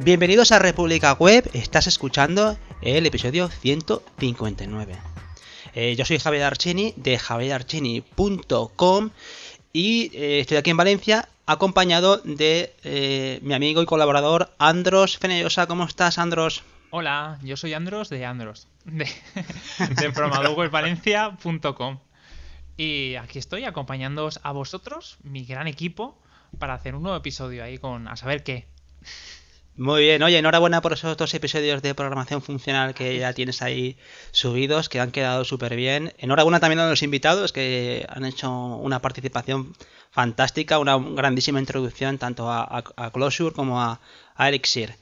Bienvenidos a República Web, estás escuchando el episodio 159. Yo soy Javier Archini de javierarchini.com y estoy aquí en Valencia acompañado de mi amigo y colaborador Andros Fenollosa. ¿Cómo estás, Andros? Hola, yo soy Andros de programadorwebvalencia.com y aquí estoy acompañándoos a vosotros, mi gran equipo, para hacer un nuevo episodio ahí con a saber qué. Muy bien, oye, enhorabuena por esos 2 episodios de programación funcional que ya tienes ahí subidos, que han quedado súper bien. Enhorabuena también a los invitados que han hecho una participación fantástica, una grandísima introducción tanto a Closure como a Elixir.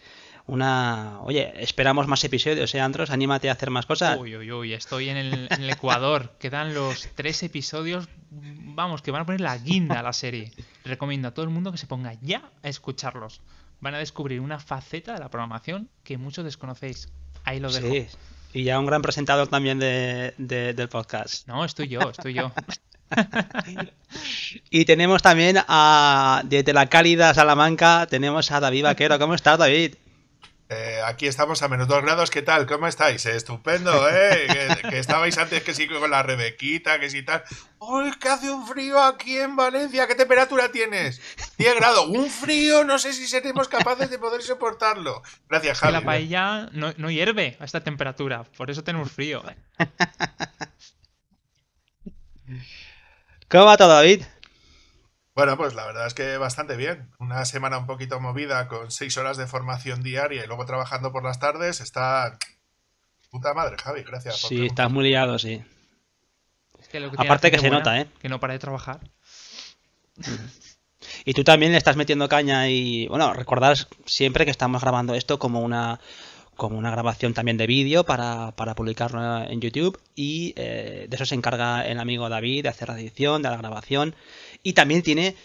Oye, esperamos más episodios, Andros, anímate a hacer más cosas. Uy, estoy en el Ecuador. Quedan los 3 episodios, vamos, que van a poner la guinda a la serie. Recomiendo a todo el mundo que se ponga ya a escucharlos. Van a descubrir una faceta de la programación que muchos desconocéis. Ahí lo dejo. Sí, y ya un gran presentador también del podcast. No, estoy yo. Y tenemos también desde la cálida Salamanca, tenemos a David Vaquero. ¿Cómo estás, David? Aquí estamos a -2 grados. ¿Qué tal? ¿Cómo estáis? Estupendo, ¿eh? Que estabais antes que sí con la Rebequita, que sí tal. ¡Uy, que hace un frío aquí en Valencia! ¿Qué temperatura tienes? 10 grados. Un frío, no sé si seremos capaces de poder soportarlo. Gracias, Javi. La paella no hierve a esta temperatura, por eso tenemos frío. ¿Cómo va todo, David? Bueno, pues la verdad es que bastante bien. Una semana un poquito movida con 6 horas de formación diaria y luego trabajando por las tardes. Está puta madre, Javi. Gracias por Sí, estás muy liado, sí. Es que lo que Aparte que se buena, nota, ¿eh? Que no para de trabajar. Y tú también le estás metiendo caña y, bueno, recordad siempre que estamos grabando esto como una grabación también de vídeo para publicarlo en YouTube y de eso se encarga el amigo David, de hacer la edición, de la grabación y también tiene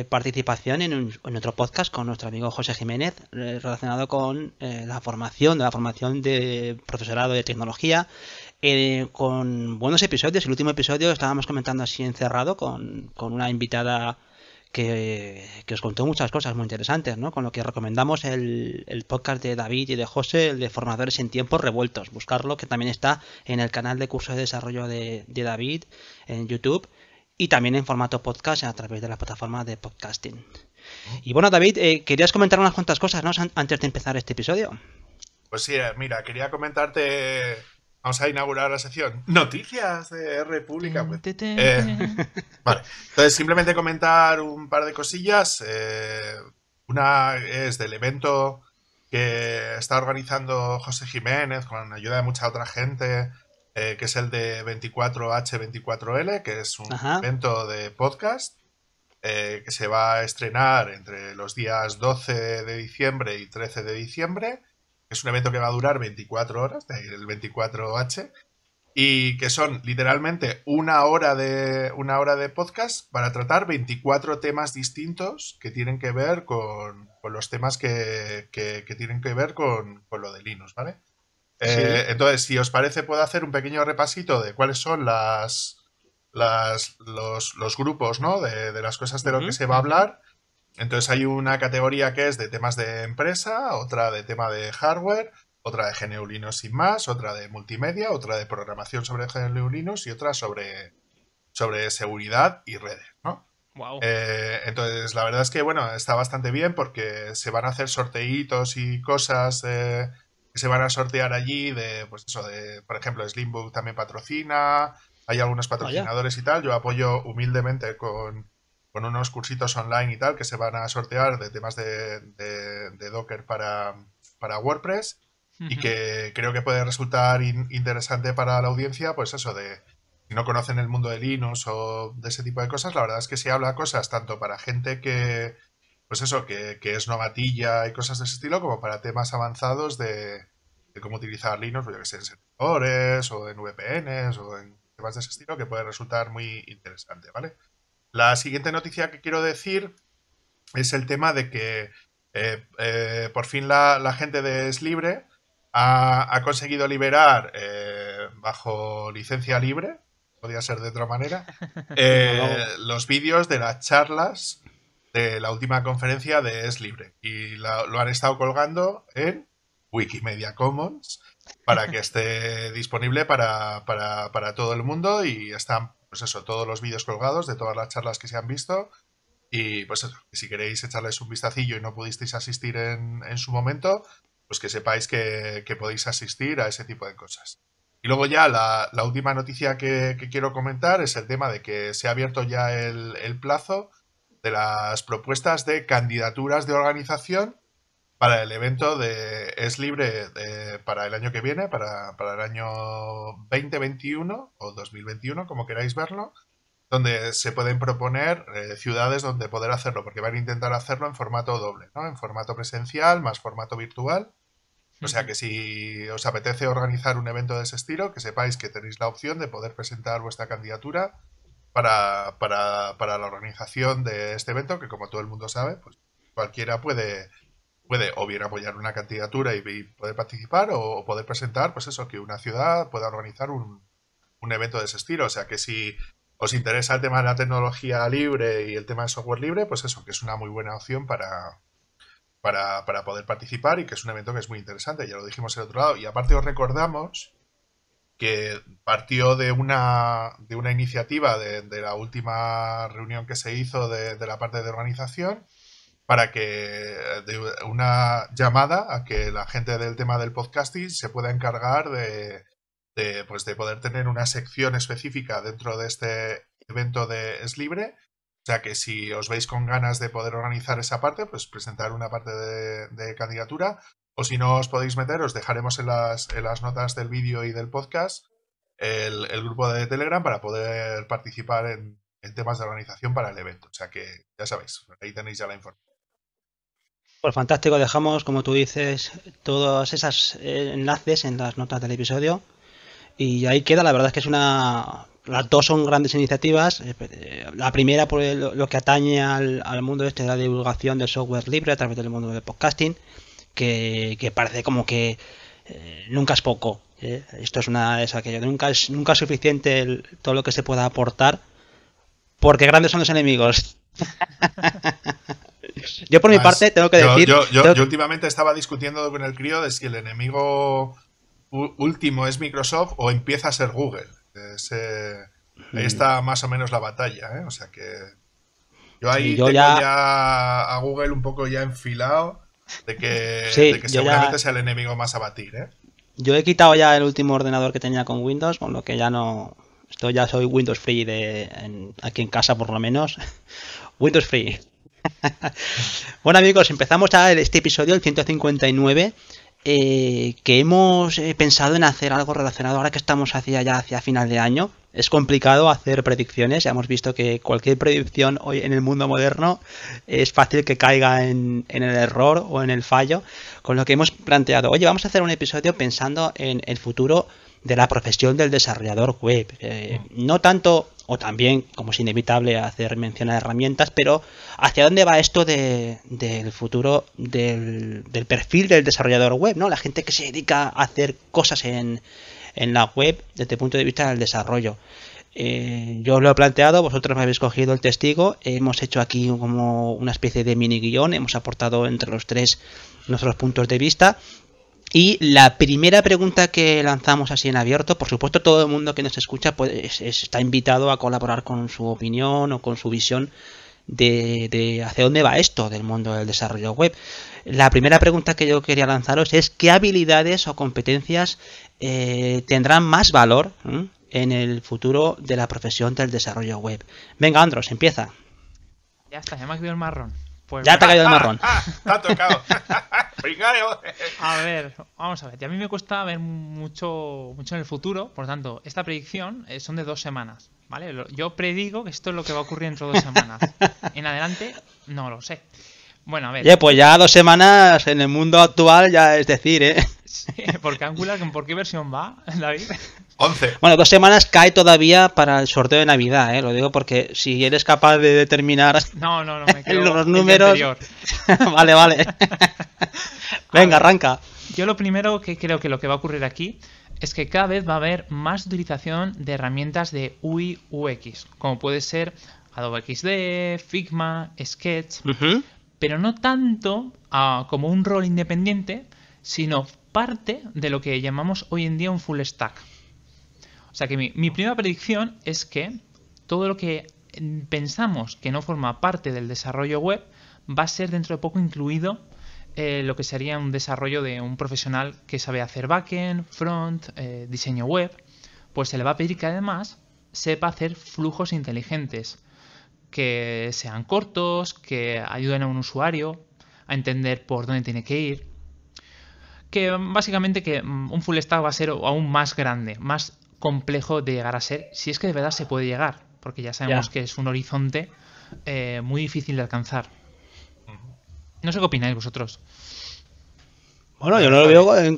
participación en otro podcast con nuestro amigo José Jiménez relacionado con la formación de profesorado de tecnología con buenos episodios. El último episodio estábamos comentando así encerrado con una invitada que os contó muchas cosas muy interesantes, ¿no? Con lo que recomendamos el podcast de David y de José, el de Formadores en Tiempos Revueltos. Buscarlo, que también está en el canal de curso de desarrollo de David en YouTube y también en formato podcast a través de la plataforma de podcasting. Y bueno, David, querías comentar unas cuantas cosas, ¿no? Antes de empezar este episodio. Pues sí, mira, quería comentarte. Vamos a inaugurar la sección Noticias de República. Vale, entonces simplemente comentar un par de cosillas. Una es del evento que está organizando José Jiménez con ayuda de mucha otra gente, que es el de 24H24L, que es un evento de podcast que se va a estrenar entre los días 12 de diciembre y 13 de diciembre. Es un evento que va a durar 24 horas, el 24H, y que son literalmente una hora de podcast para tratar 24 temas distintos que tienen que ver con los temas que tienen que ver con lo de Linux, ¿vale? Sí. Entonces, si os parece, puedo hacer un pequeño repasito de cuáles son los grupos, ¿no? De las cosas de lo que se va a hablar. Entonces hay una categoría que es de temas de empresa, otra de tema de hardware, otra de GNU Linux sin más, otra de multimedia, otra de programación sobre GNU Linux y otra sobre seguridad y redes, ¿no? Wow. Entonces la verdad es que bueno, está bastante bien porque se van a hacer sorteitos y cosas que se van a sortear allí pues eso, por ejemplo, Slimbook también patrocina, hay algunos patrocinadores y tal. Yo apoyo humildemente con unos cursitos online y tal que se van a sortear de temas de Docker para WordPress y que creo que puede resultar interesante para la audiencia, pues eso de si no conocen el mundo de Linux o de ese tipo de cosas. La verdad es que se habla cosas tanto para gente que pues eso, que es novatilla y cosas de ese estilo, como para temas avanzados de cómo utilizar Linux, pues yo que sé, en servidores o en VPNs o en temas de ese estilo, que puede resultar muy interesante, ¿vale? La siguiente noticia que quiero decir es el tema de que por fin la gente de Slibre ha conseguido liberar bajo licencia libre, podría ser de otra manera, los vídeos de las charlas de la última conferencia de Es Libre. Y lo han estado colgando en Wikimedia Commons para que esté disponible para todo el mundo, y están, pues eso, todos los vídeos colgados de todas las charlas que se han visto. Y pues eso, que si queréis echarles un vistacillo y no pudisteis asistir en su momento, pues que sepáis que podéis asistir a ese tipo de cosas. Y luego ya la última noticia que quiero comentar es el tema de que se ha abierto ya el plazo de las propuestas de candidaturas de organización para el evento de Es Libre para el año que viene, para el año 2021 o 2021, como queráis verlo, donde se pueden proponer ciudades donde poder hacerlo, porque van a intentar hacerlo en formato doble, ¿no? En formato presencial más formato virtual. O sea que si os apetece organizar un evento de ese estilo, que sepáis que tenéis la opción de poder presentar vuestra candidatura para la organización de este evento, que como todo el mundo sabe, pues cualquiera puede o bien apoyar una candidatura y poder participar, o poder presentar, pues eso, que una ciudad pueda organizar un evento de ese estilo. O sea que si os interesa el tema de la tecnología libre y el tema del software libre, pues eso, que es una muy buena opción para poder participar, y que es un evento que es muy interesante, ya lo dijimos el otro lado. Y aparte os recordamos que partió de una iniciativa de la última reunión que se hizo de la parte de organización, para que de una llamada a que la gente del tema del podcasting se pueda encargar de poder tener una sección específica dentro de este evento de Es Libre. O sea que si os veis con ganas de poder organizar esa parte, pues presentar una parte de candidatura, o si no os podéis meter, os dejaremos en las notas del vídeo y del podcast el grupo de Telegram para poder participar en temas de organización para el evento. O sea que ya sabéis, ahí tenéis ya la información. Pues fantástico, dejamos, como tú dices, todos esos enlaces en las notas del episodio. Y ahí queda, la verdad es que las dos son grandes iniciativas. La primera por lo que atañe al mundo de la divulgación del software libre a través del mundo del podcasting, que parece como que nunca es poco. Esto es aquello, nunca es suficiente todo lo que se pueda aportar, porque grandes son los enemigos. Yo por mi parte tengo que decir... Yo últimamente estaba discutiendo con el crío de si el enemigo último es Microsoft o empieza a ser Google. Ahí está más o menos la batalla, ¿eh? O sea que yo ahí tengo ya a Google un poco ya enfilado de que seguramente sea el enemigo más a batir, ¿eh? Yo he quitado ya el último ordenador que tenía con Windows, con lo que ya no... Esto ya soy Windows Free aquí en casa, por lo menos. Windows Free. Bueno, amigos, empezamos ya este episodio, el 159, que hemos pensado en hacer algo relacionado. Ahora que estamos hacia final de año, es complicado hacer predicciones. Ya hemos visto que cualquier predicción hoy en el mundo moderno es fácil que caiga en el error o en el fallo, con lo que hemos planteado, oye, vamos a hacer un episodio pensando en el futuro de la profesión del desarrollador web. No tanto, o también, como es inevitable, hacer mención a herramientas, pero ¿hacia dónde va esto del futuro del perfil del desarrollador web, ¿no? La gente que se dedica a hacer cosas en la web desde el punto de vista del desarrollo. Yo lo he planteado, vosotros me habéis cogido el testigo, hemos hecho aquí como una especie de mini guión, hemos aportado entre los tres nuestros puntos de vista. Y la primera pregunta que lanzamos así en abierto, por supuesto todo el mundo que nos escucha pues está invitado a colaborar con su opinión o con su visión de hacia dónde va esto del mundo del desarrollo web. La primera pregunta que yo quería lanzaros es ¿qué habilidades o competencias tendrán más valor en el futuro de la profesión del desarrollo web? Venga, Andros, empieza. Ya está, ya me ha caído el marrón. Pues ya te ha caído el marrón. Te ha tocado. A ver, vamos a ver. A mí me cuesta ver mucho en el futuro. Por lo tanto, esta predicción son de 2 semanas, ¿vale? Yo predigo que esto es lo que va a ocurrir dentro de 2 semanas. En adelante, no lo sé. Bueno, a ver. Pues ya 2 semanas en el mundo actual, ya es decir, ¿eh? Sí, porque Angular, ¿por qué versión va, David? 11. Bueno, 2 semanas cae todavía para el sorteo de Navidad, ¿eh? Lo digo porque si eres capaz de determinar no, me quedo los números... Vale. Venga, arranca. Yo lo primero que creo que lo que va a ocurrir aquí es que cada vez va a haber más utilización de herramientas de UI UX, como puede ser Adobe XD, Figma, Sketch, Ujú. pero no tanto como un rol independiente, sino parte de lo que llamamos hoy en día un full stack. O sea que mi primera predicción es que todo lo que pensamos que no forma parte del desarrollo web va a ser dentro de poco incluido lo que sería un desarrollo de un profesional que sabe hacer backend, front, diseño web. Pues se le va a pedir que además sepa hacer flujos inteligentes, que sean cortos, que ayuden a un usuario a entender por dónde tiene que ir. Que básicamente que un full stack va a ser aún más grande, más complejo de llegar a ser, si es que de verdad se puede llegar, porque ya sabemos que es un horizonte muy difícil de alcanzar. No sé qué opináis vosotros. Bueno, yo lo veo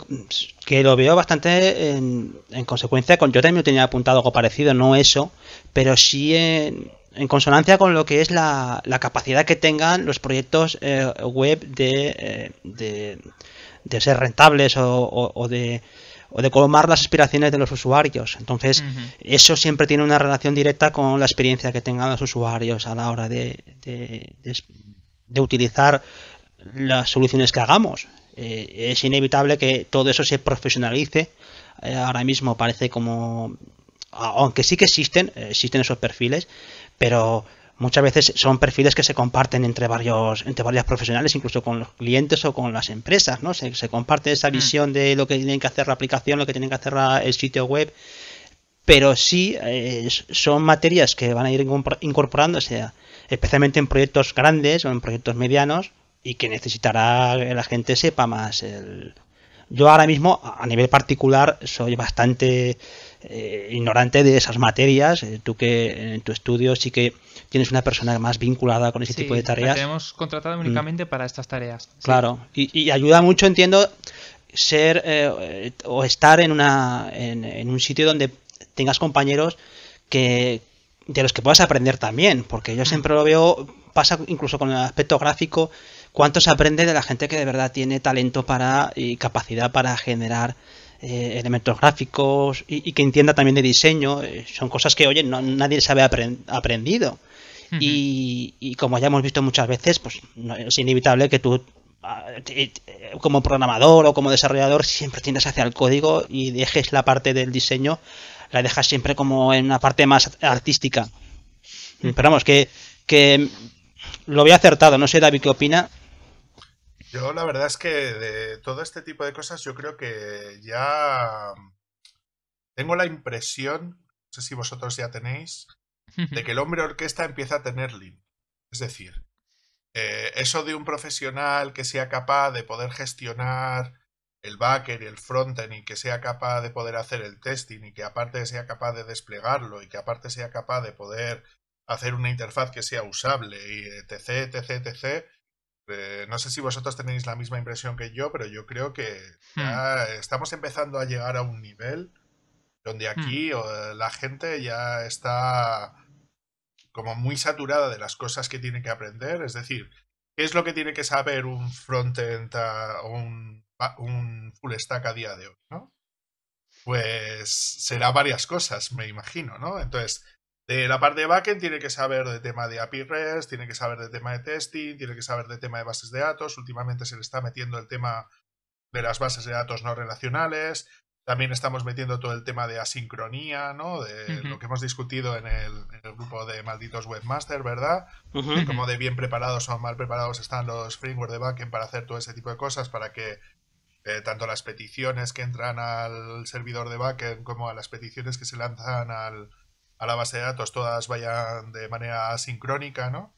que lo veo bastante en consecuencia con. Yo también tenía apuntado algo parecido, no eso, pero sí en consonancia con lo que es la capacidad que tengan los proyectos web de ser rentables o de colmar las aspiraciones de los usuarios. Entonces, eso siempre tiene una relación directa con la experiencia que tengan los usuarios a la hora de utilizar las soluciones que hagamos. Es inevitable que todo eso se profesionalice. Ahora mismo parece como, aunque sí que existen esos perfiles, pero muchas veces son perfiles que se comparten entre varios profesionales, incluso con los clientes o con las empresas, ¿no? Se comparte esa visión de lo que tienen que hacer la aplicación, lo que tienen que hacer el sitio web, pero sí son materias que van a ir incorporándose, especialmente en proyectos grandes o en proyectos medianos, y que necesitará que la gente sepa más. Yo ahora mismo, a nivel particular, soy bastante ignorante de esas materias. Tú que en tu estudio sí que tienes una persona más vinculada con ese tipo de tareas. La tenemos contratada únicamente para estas tareas. Claro, y ayuda mucho, entiendo, ser o estar en un sitio donde tengas compañeros de los que puedas aprender también, porque yo siempre lo veo, pasa incluso con el aspecto gráfico, cuánto se aprende de la gente que de verdad tiene talento y capacidad para generar elementos gráficos y que entienda también de diseño. Son cosas que, oye, nadie se había aprendido. Y como ya hemos visto muchas veces, pues es inevitable que tú, como programador o como desarrollador, siempre tiendas hacia el código y dejes la parte del diseño, la dejas siempre como en una parte más artística. Pero vamos, que lo había acertado. No sé, David, ¿qué opina? Yo la verdad es que de todo este tipo de cosas yo creo que ya tengo la impresión, no sé si vosotros ya tenéis, de que el hombre orquesta empieza a tener límite. Es decir, eso de un profesional que sea capaz de poder gestionar el backend y el frontend y que sea capaz de poder hacer el testing y que aparte sea capaz de desplegarlo y que aparte sea capaz de poder hacer una interfaz que sea usable y etc, etc, etc. No sé si vosotros tenéis la misma impresión que yo, pero yo creo que ya estamos empezando a llegar a un nivel donde aquí la gente ya está como muy saturada de las cosas que tiene que aprender. Es decir, ¿qué es lo que tiene que saber un frontend o un full stack a día de hoy, ¿no? Pues será varias cosas, me imagino, ¿no? Entonces, de la parte de backend tiene que saber de tema de API REST, tiene que saber de tema de testing, tiene que saber de tema de bases de datos. Últimamente se le está metiendo el tema de las bases de datos no relacionales. También estamos metiendo todo el tema de asincronía, ¿no? De lo que hemos discutido en el grupo de malditos webmaster, ¿verdad? De cómo de bien preparados o mal preparados están los frameworks de backend para hacer todo ese tipo de cosas, para que tanto las peticiones que entran al servidor de backend como a las peticiones que se lanzan a la base de datos todas vayan de manera asincrónica, ¿no?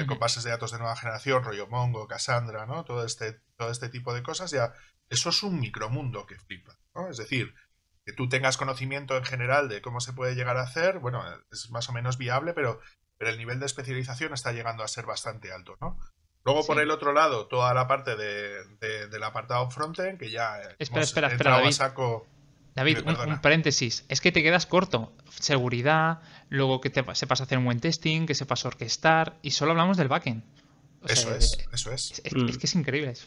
Con bases de datos de nueva generación, rollo Mongo, Cassandra, ¿no? Todo este tipo de cosas, ya eso es un micromundo que flipa, ¿no? Es decir, que tú tengas conocimiento en general de cómo se puede llegar a hacer, bueno, es más o menos viable, pero el nivel de especialización está llegando a ser bastante alto, ¿no? Luego, por el otro lado, toda la parte del apartado frontend, que ya Espera, entrado David. a saco. David, un paréntesis. Es que te quedas corto. Seguridad, luego que sepas hacer un buen testing, que sepas orquestar, y solo hablamos del backend. Eso es. Es que es increíble eso.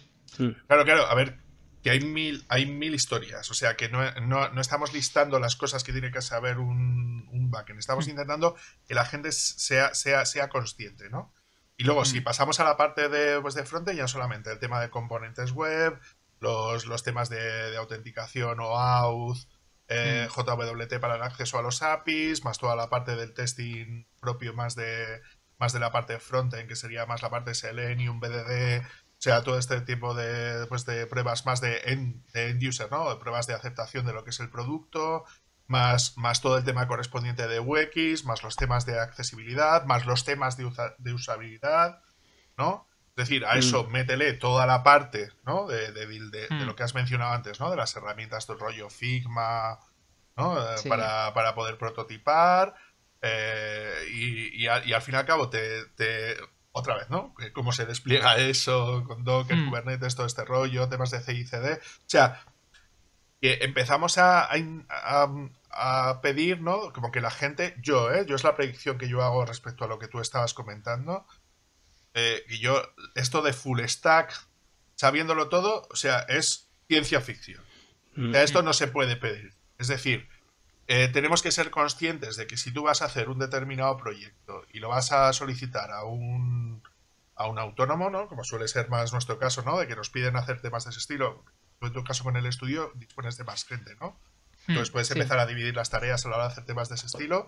Claro, a ver, que hay mil historias. O sea, que no estamos listando las cosas que tiene que saber un backend. Estamos intentando que la gente sea consciente, ¿no? Y luego, si pasamos a la parte de frontend, ya solamente el tema de componentes web, los temas de autenticación o auth, JWT para el acceso a los APIs, más toda la parte del testing propio más de la parte de frontend, que sería más la parte de Selenium, BDD, o sea, todo este tipo de pruebas más de end user, ¿no? De pruebas de aceptación de lo que es el producto, más todo el tema correspondiente de UX, más los temas de accesibilidad, más los temas de usabilidad, ¿no? Es decir, a eso métele toda la parte, ¿no? de lo que has mencionado antes, ¿no? De las herramientas del rollo Figma, ¿no? Sí. Para poder prototipar, y al fin y al cabo otra vez, ¿no? Cómo se despliega eso con Docker, Kubernetes, todo este rollo, temas de CI/CD. O sea, que empezamos a pedir, ¿no? Como que la gente, yo es la predicción que yo hago respecto a lo que tú estabas comentando. Y esto de full stack, sabiéndolo todo, o sea, es ciencia ficción. O sea, esto no se puede pedir. Es decir, tenemos que ser conscientes de que si tú vas a hacer un determinado proyecto y lo vas a solicitar a un autónomo, ¿no? Como suele ser más nuestro caso, ¿no? De que nos piden hacer temas de ese estilo. En tu caso con el estudio dispones de más gente, ¿no? Entonces puedes empezar a dividir las tareas a la hora de hacer temas de ese estilo.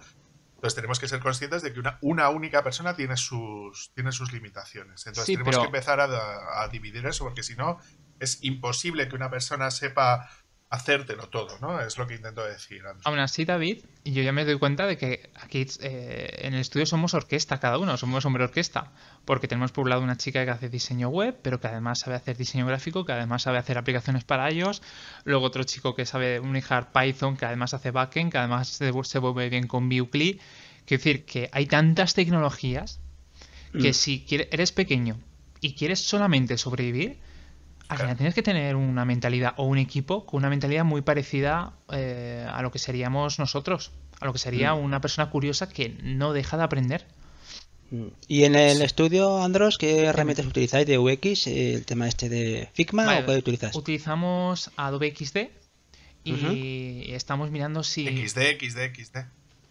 Entonces tenemos que ser conscientes de que una única persona tiene sus limitaciones. Entonces tenemos que empezar a dividir eso, porque si no es imposible que una persona sepa hacértelo todo, ¿no? Es lo que intento decir. Aún así, David, yo ya me doy cuenta de que aquí en el estudio somos orquesta cada uno, somos hombre orquesta, porque tenemos por un lado una chica que hace diseño web, pero que además sabe hacer diseño gráfico, que además sabe hacer aplicaciones para ellos, luego otro chico que sabe manejar Python, que además hace backend, que además se vuelve bien con Vue CLI. Quiero decir que hay tantas tecnologías que si eres pequeño y quieres solamente sobrevivir, al final tienes que tener una mentalidad o un equipo con una mentalidad muy parecida a lo que seríamos nosotros, a lo que sería una persona curiosa que no deja de aprender. ¿Y en el estudio, Andros, qué herramientas utilizáis de UX? ¿El tema este de Figma o qué utilizas? Utilizamos Adobe XD y estamos mirando si... XD.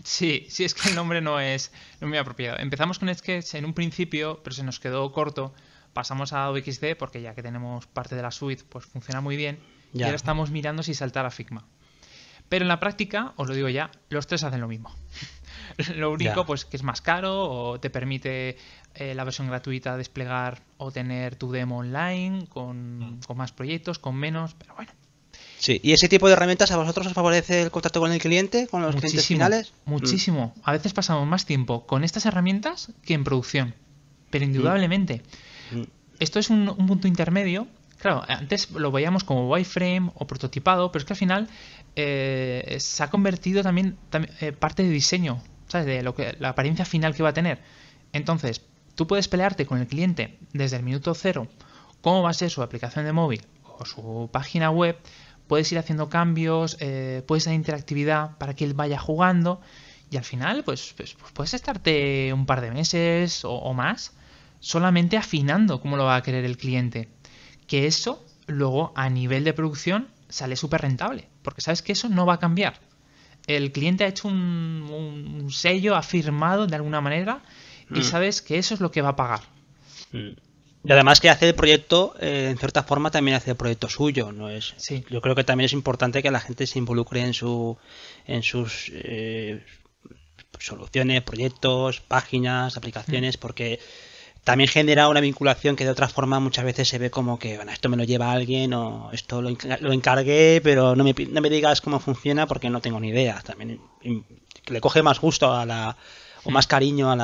Sí, es que el nombre no es muy apropiado. Empezamos con Sketch en un principio, pero se nos quedó corto. Pasamos a Adobe XD porque ya que tenemos parte de la suite, pues funciona muy bien. Y ahora estamos mirando si saltar a Figma. Pero en la práctica, os lo digo ya, los tres hacen lo mismo. Lo único, pues, que es más caro o te permite la versión gratuita desplegar o tener tu demo online con más proyectos, con menos, pero bueno. Sí, ¿y ese tipo de herramientas a vosotros os favorece el contacto con el cliente, con los clientes finales? Muchísimo. A veces pasamos más tiempo con estas herramientas que en producción, pero indudablemente. Esto es un punto intermedio. Claro, antes lo veíamos como wireframe o prototipado, pero es que al final se ha convertido también parte de diseño, ¿sabes? De la apariencia final que va a tener. Entonces, tú puedes pelearte con el cliente desde el minuto cero, cómo va a ser su aplicación de móvil o su página web, puedes ir haciendo cambios, puedes dar interactividad para que él vaya jugando y al final pues puedes estarte un par de meses o más solamente afinando cómo lo va a querer el cliente. Que eso luego a nivel de producción sale súper rentable, porque sabes que eso no va a cambiar. El cliente ha hecho un sello, ha firmado de alguna manera y sabes que eso es lo que va a pagar. Y además que hace el proyecto, en cierta forma también hace el proyecto suyo, ¿no es? Sí. Yo creo que también es importante que la gente se involucre en sus soluciones, proyectos, páginas, aplicaciones, porque también genera una vinculación que de otra forma muchas veces se ve como que, bueno, esto me lo lleva alguien o esto lo encargué, pero no me digas cómo funciona porque no tengo ni idea. También le coge más gusto o más cariño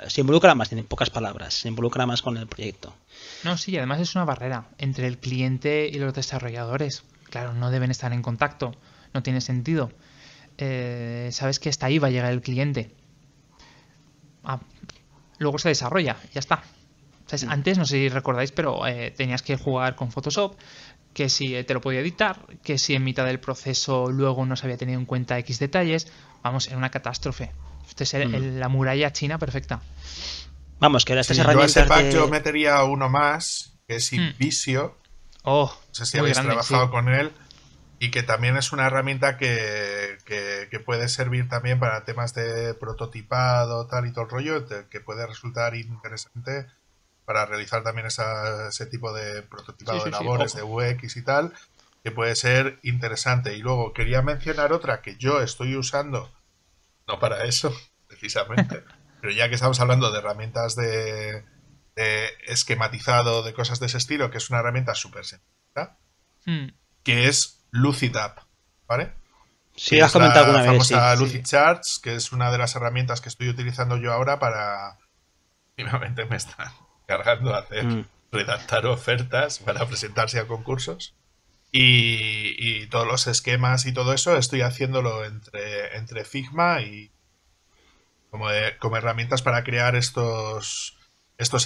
se involucra más, en pocas palabras, se involucra más con el proyecto. No, sí, además es una barrera entre el cliente y los desarrolladores. Claro, no deben estar en contacto, no tiene sentido. Sabes que hasta ahí va a llegar el cliente. Luego se desarrolla, ya está. ¿Sabes? Antes, no sé si recordáis, pero tenías que jugar con Photoshop, que si te lo podía editar, que si en mitad del proceso luego no se había tenido en cuenta X detalles. Vamos, era una catástrofe. Este es la muralla china perfecta. Vamos, que ahora estas herramientas yo metería uno más, que es InVisio, Oh, No sé si muy habéis grande, trabajado sí. con él. Y que también es una herramienta que puede servir también para temas de prototipado, tal y todo el rollo, que puede resultar interesante para realizar también ese tipo de Sí, prototipado de sí, sí. labores, Oh. de UX y tal, que puede ser interesante. Y luego quería mencionar otra que yo estoy usando, no para eso, precisamente, pero ya que estamos hablando de herramientas de esquematizado, de cosas de ese estilo, que es una herramienta súper sencilla, Hmm, que es Lucidap, ¿vale? Sí, Que lo has es comentado la alguna vez, sí. famosa sí. Lucid Charts, que es una de las herramientas que estoy utilizando yo ahora para... Últimamente me están cargando a hacer, Mm. redactar ofertas para presentarse a concursos. Y todos los esquemas y todo eso estoy haciéndolo entre Figma y como herramientas para crear estos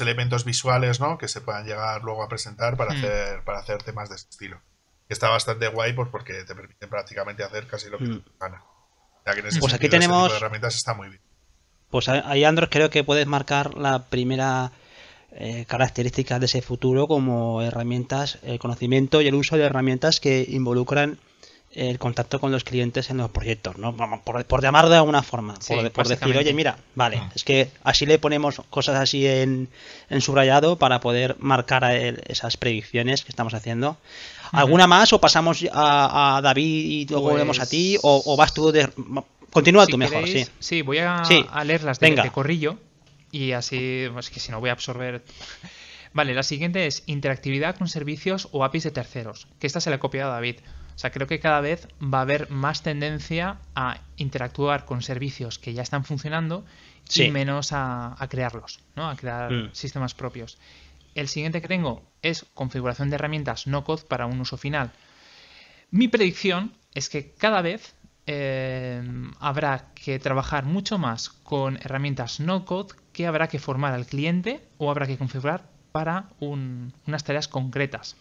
elementos visuales, ¿no? Que se puedan llegar luego a presentar Hmm. para hacer temas de ese estilo. Que está bastante guay pues, porque te permite prácticamente hacer casi lo que te Mm. gana. O sea que en ese Pues Ujú. aquí sentido ese tipo de tenemos, herramientas está muy bien. pues ahí Andros creo que puedes marcar la primera características de ese futuro como herramientas, el conocimiento y el uso de herramientas que involucran el contacto con los clientes en los proyectos, ¿no? Vamos, por llamar de alguna forma, Sí, por decir, oye, básicamente. mira, vale, Mm. es que así le ponemos cosas así en subrayado para poder marcar esas predicciones que estamos haciendo. Ujú. ¿Alguna más o pasamos a David y luego volvemos a ti o vas Pues, tú de... Continúa si tú mejor, sí. queréis, sí, voy a, Sí, a leerlas de venga. corrillo y así, pues que si no voy a absorber. Vale, la siguiente es interactividad con servicios o APIs de terceros, que esta se la he copiado a David. O sea, creo que cada vez va a haber más tendencia a interactuar con servicios que ya están funcionando y Sí. menos a crearlos, ¿no? A crear Mm. sistemas propios. El siguiente que tengo es configuración de herramientas no code para un uso final. Mi predicción es que cada vez habrá que trabajar mucho más con herramientas no code que habrá que formar al cliente o habrá que configurar para unas tareas concretas.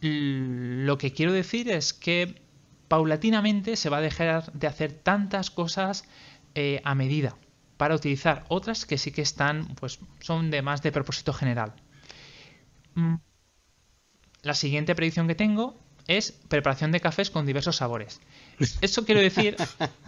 Lo que quiero decir es que paulatinamente se va a dejar de hacer tantas cosas a medida para utilizar otras que sí que están, pues son de más de propósito general. Mm, La siguiente predicción que tengo es preparación de cafés con diversos sabores. Eso quiero decir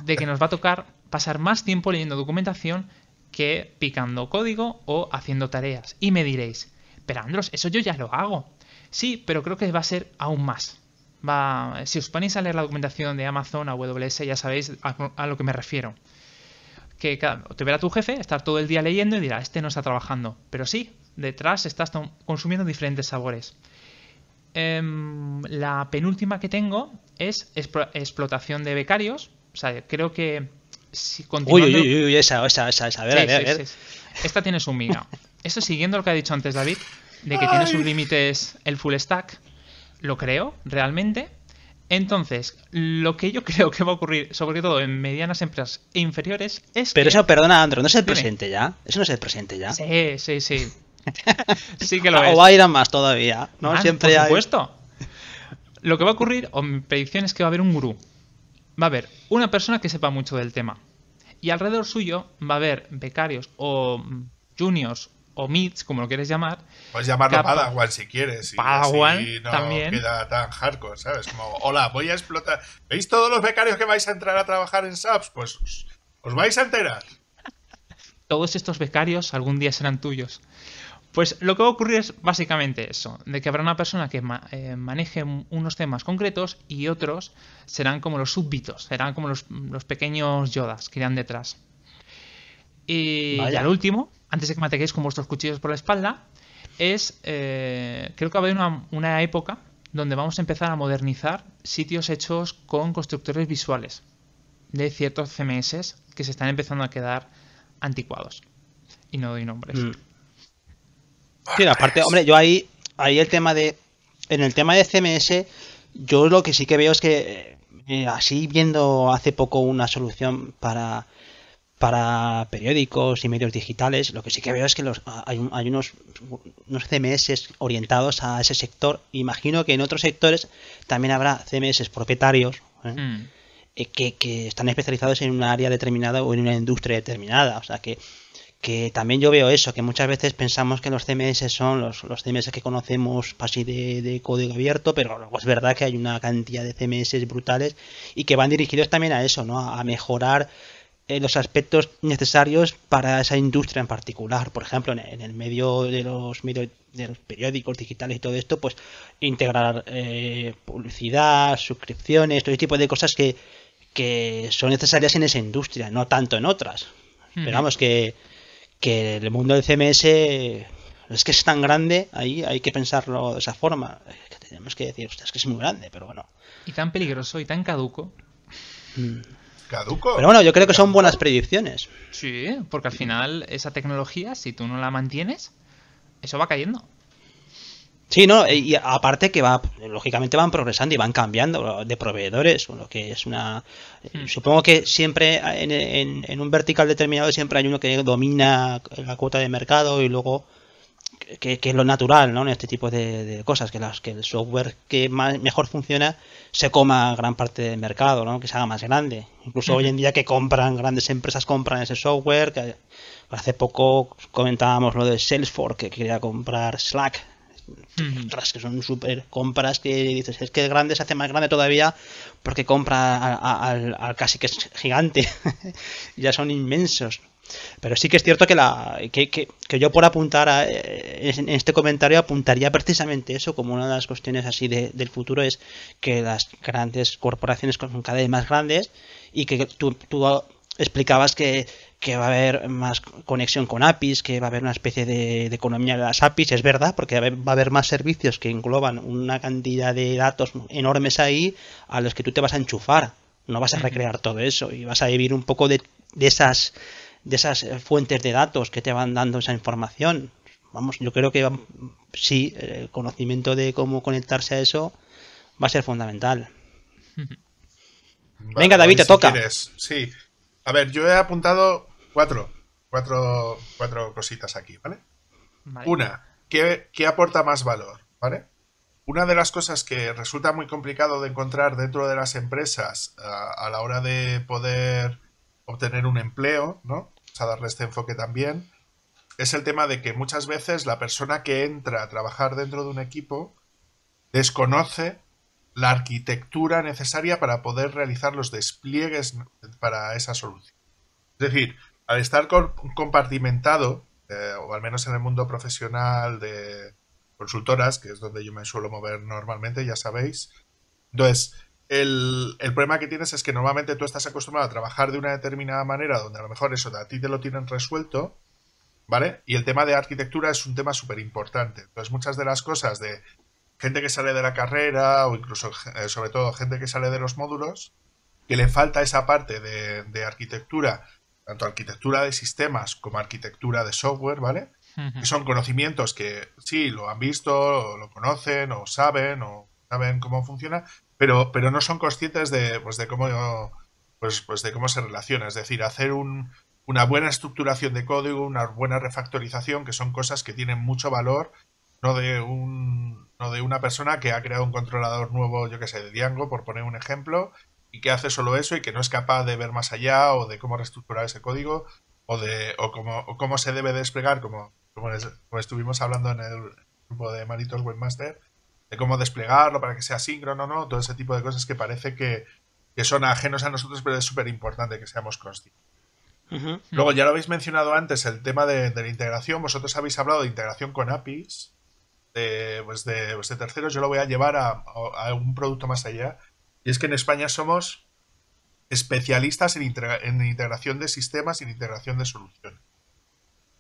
de que nos va a tocar pasar más tiempo leyendo documentación que picando código o haciendo tareas. Y me diréis, pero Andros, eso yo ya lo hago. Sí, pero creo que va a ser aún más. Si os ponéis a leer la documentación de Amazon, AWS, ya sabéis a lo que me refiero. Que te verá tu jefe estar todo el día leyendo y dirá, este no está trabajando. Pero sí, detrás estás consumiendo diferentes sabores. La penúltima que tengo es explotación de becarios. O sea, creo que si Uy, uy, continuando. uy, uy, esa, a ver, a Sí, ver, a sí, ver. sí. Esta tiene su miga. Esto siguiendo lo que ha dicho antes David, de que tiene sus Ay. límites el full stack, lo creo, realmente. Entonces, lo que yo creo que va a ocurrir, sobre todo en medianas empresas e inferiores, es Pero que. eso, perdona, Andro, ¿no es el Dime. presente ya? ¿Eso no es el presente ya? Sí, sí, sí. Sí que lo O es. va a ir a más todavía, ¿no? Más, por Siempre hay... supuesto. Lo que va a ocurrir, o mi predicción es que va a haber un gurú. Va a haber una persona que sepa mucho del tema. Y alrededor suyo va a haber becarios o juniors o mids, como lo quieres llamar, Puedes llamarlo capa, Padawan si quieres y Padawan así no también. queda tan hardcore, ¿sabes? Como, hola, voy a explotar. ¿Veis todos los becarios que vais a entrar a trabajar en SAPS? Pues os vais a enterar. Todos estos becarios algún día serán tuyos. Pues lo que va a ocurrir es básicamente eso, de que habrá una persona que maneje unos temas concretos y otros serán como los súbditos, serán como los pequeños yodas que irán detrás. Y ya Vaya. lo último, antes de que me ataquéis con vuestros cuchillos por la espalda, es, creo que va a haber una época donde vamos a empezar a modernizar sitios hechos con constructores visuales de ciertos CMS que se están empezando a quedar anticuados. Y no doy nombres. Mm. Sí, aparte, hombre, yo ahí el tema de... En el tema de CMS, yo lo que sí que veo es que, así viendo hace poco una solución para periódicos y medios digitales, lo que sí que veo es que hay unos CMS orientados a ese sector. Imagino que en otros sectores también habrá CMS propietarios, ¿eh? Mm. Que están especializados en un área determinada o en una industria determinada. O sea que que también yo veo eso, que muchas veces pensamos que los CMS son los CMS que conocemos así de código abierto, pero luego es verdad que hay una cantidad de CMS brutales y que van dirigidos también a eso, ¿no? A mejorar los aspectos necesarios para esa industria en particular. Por ejemplo, en el medio de los medios de los periódicos digitales y todo esto, pues integrar publicidad, suscripciones, todo ese tipo de cosas que son necesarias en esa industria, no tanto en otras. Pero vamos, que el mundo del CMS es que es tan grande, ahí hay que pensarlo de esa forma. Que tenemos que decir, ostras, es que es muy grande, pero bueno. Y tan peligroso y tan caduco. ¿Caduco? Pero bueno, yo creo que son buenas predicciones. Sí, porque al final esa tecnología, si tú no la mantienes, eso va cayendo. Sí, no, y aparte que lógicamente van progresando y van cambiando de proveedores, lo que es una... Supongo que siempre en un vertical determinado siempre hay uno que domina la cuota de mercado y luego que es lo natural, ¿no? En este tipo de cosas, que el software que mejor funciona se coma gran parte del mercado, ¿no? Que se haga más grande. Incluso hoy en día que grandes empresas compran ese software, que hace poco comentábamos lo de Salesforce, que quería comprar Slack. Otras que son súper compras que dices, es que el grande se hace más grande todavía porque compra al casi que es gigante. Ya son inmensos. Pero sí que es cierto que yo por apuntar en este comentario apuntaría precisamente eso como una de las cuestiones así del futuro, es que las grandes corporaciones son cada vez más grandes y que tú explicabas que va a haber más conexión con APIs, que va a haber una especie de economía de las APIs, es verdad, porque va a haber más servicios que engloban una cantidad de datos enormes ahí a los que tú te vas a enchufar, no vas a recrear todo eso y vas a vivir un poco de esas fuentes de datos que te van dando esa información. Vamos, yo creo que sí, el conocimiento de cómo conectarse a eso va a ser fundamental. Vale, venga, David, te toca. Sí. A ver, yo he apuntado cuatro cositas aquí, ¿vale? Una, ¿qué aporta más valor? ¿Vale? Una de las cosas que resulta muy complicado de encontrar dentro de las empresas a la hora de poder obtener un empleo, ¿no? Vamos a darle este enfoque también, es el tema de que muchas veces la persona que entra a trabajar dentro de un equipo desconoce la arquitectura necesaria para poder realizar los despliegues para esa solución. Es decir, al estar compartimentado, o al menos en el mundo profesional de consultoras, que es donde yo me suelo mover normalmente, ya sabéis, entonces el problema que tienes es que normalmente tú estás acostumbrado a trabajar de una determinada manera donde a lo mejor eso a ti te lo tienen resuelto, ¿vale? Y el tema de arquitectura es un tema súper importante. Entonces muchas de las cosas de gente que sale de la carrera o incluso sobre todo gente que sale de los módulos, que le falta esa parte de arquitectura, tanto arquitectura de sistemas como arquitectura de software, ¿vale? Que son conocimientos que sí, lo han visto, o lo conocen, o saben cómo funciona, pero no son conscientes de cómo se relaciona. Es decir, hacer una buena estructuración de código, una buena refactorización, que son cosas que tienen mucho valor, no de una persona que ha creado un controlador nuevo, yo que sé, de Django, por poner un ejemplo, y que hace solo eso y que no es capaz de ver más allá o de cómo reestructurar ese código o cómo se debe desplegar, como estuvimos hablando en el grupo de Malitos Webmaster, de cómo desplegarlo para que sea síncrono, ¿no? Todo ese tipo de cosas que parece que son ajenos a nosotros, pero es súper importante que seamos conscientes. Luego, ya lo habéis mencionado antes, el tema de la integración. Vosotros habéis hablado de integración con APIs de terceros. Yo lo voy a llevar a un producto más allá. Y es que en España somos especialistas en integración de sistemas y en integración de soluciones.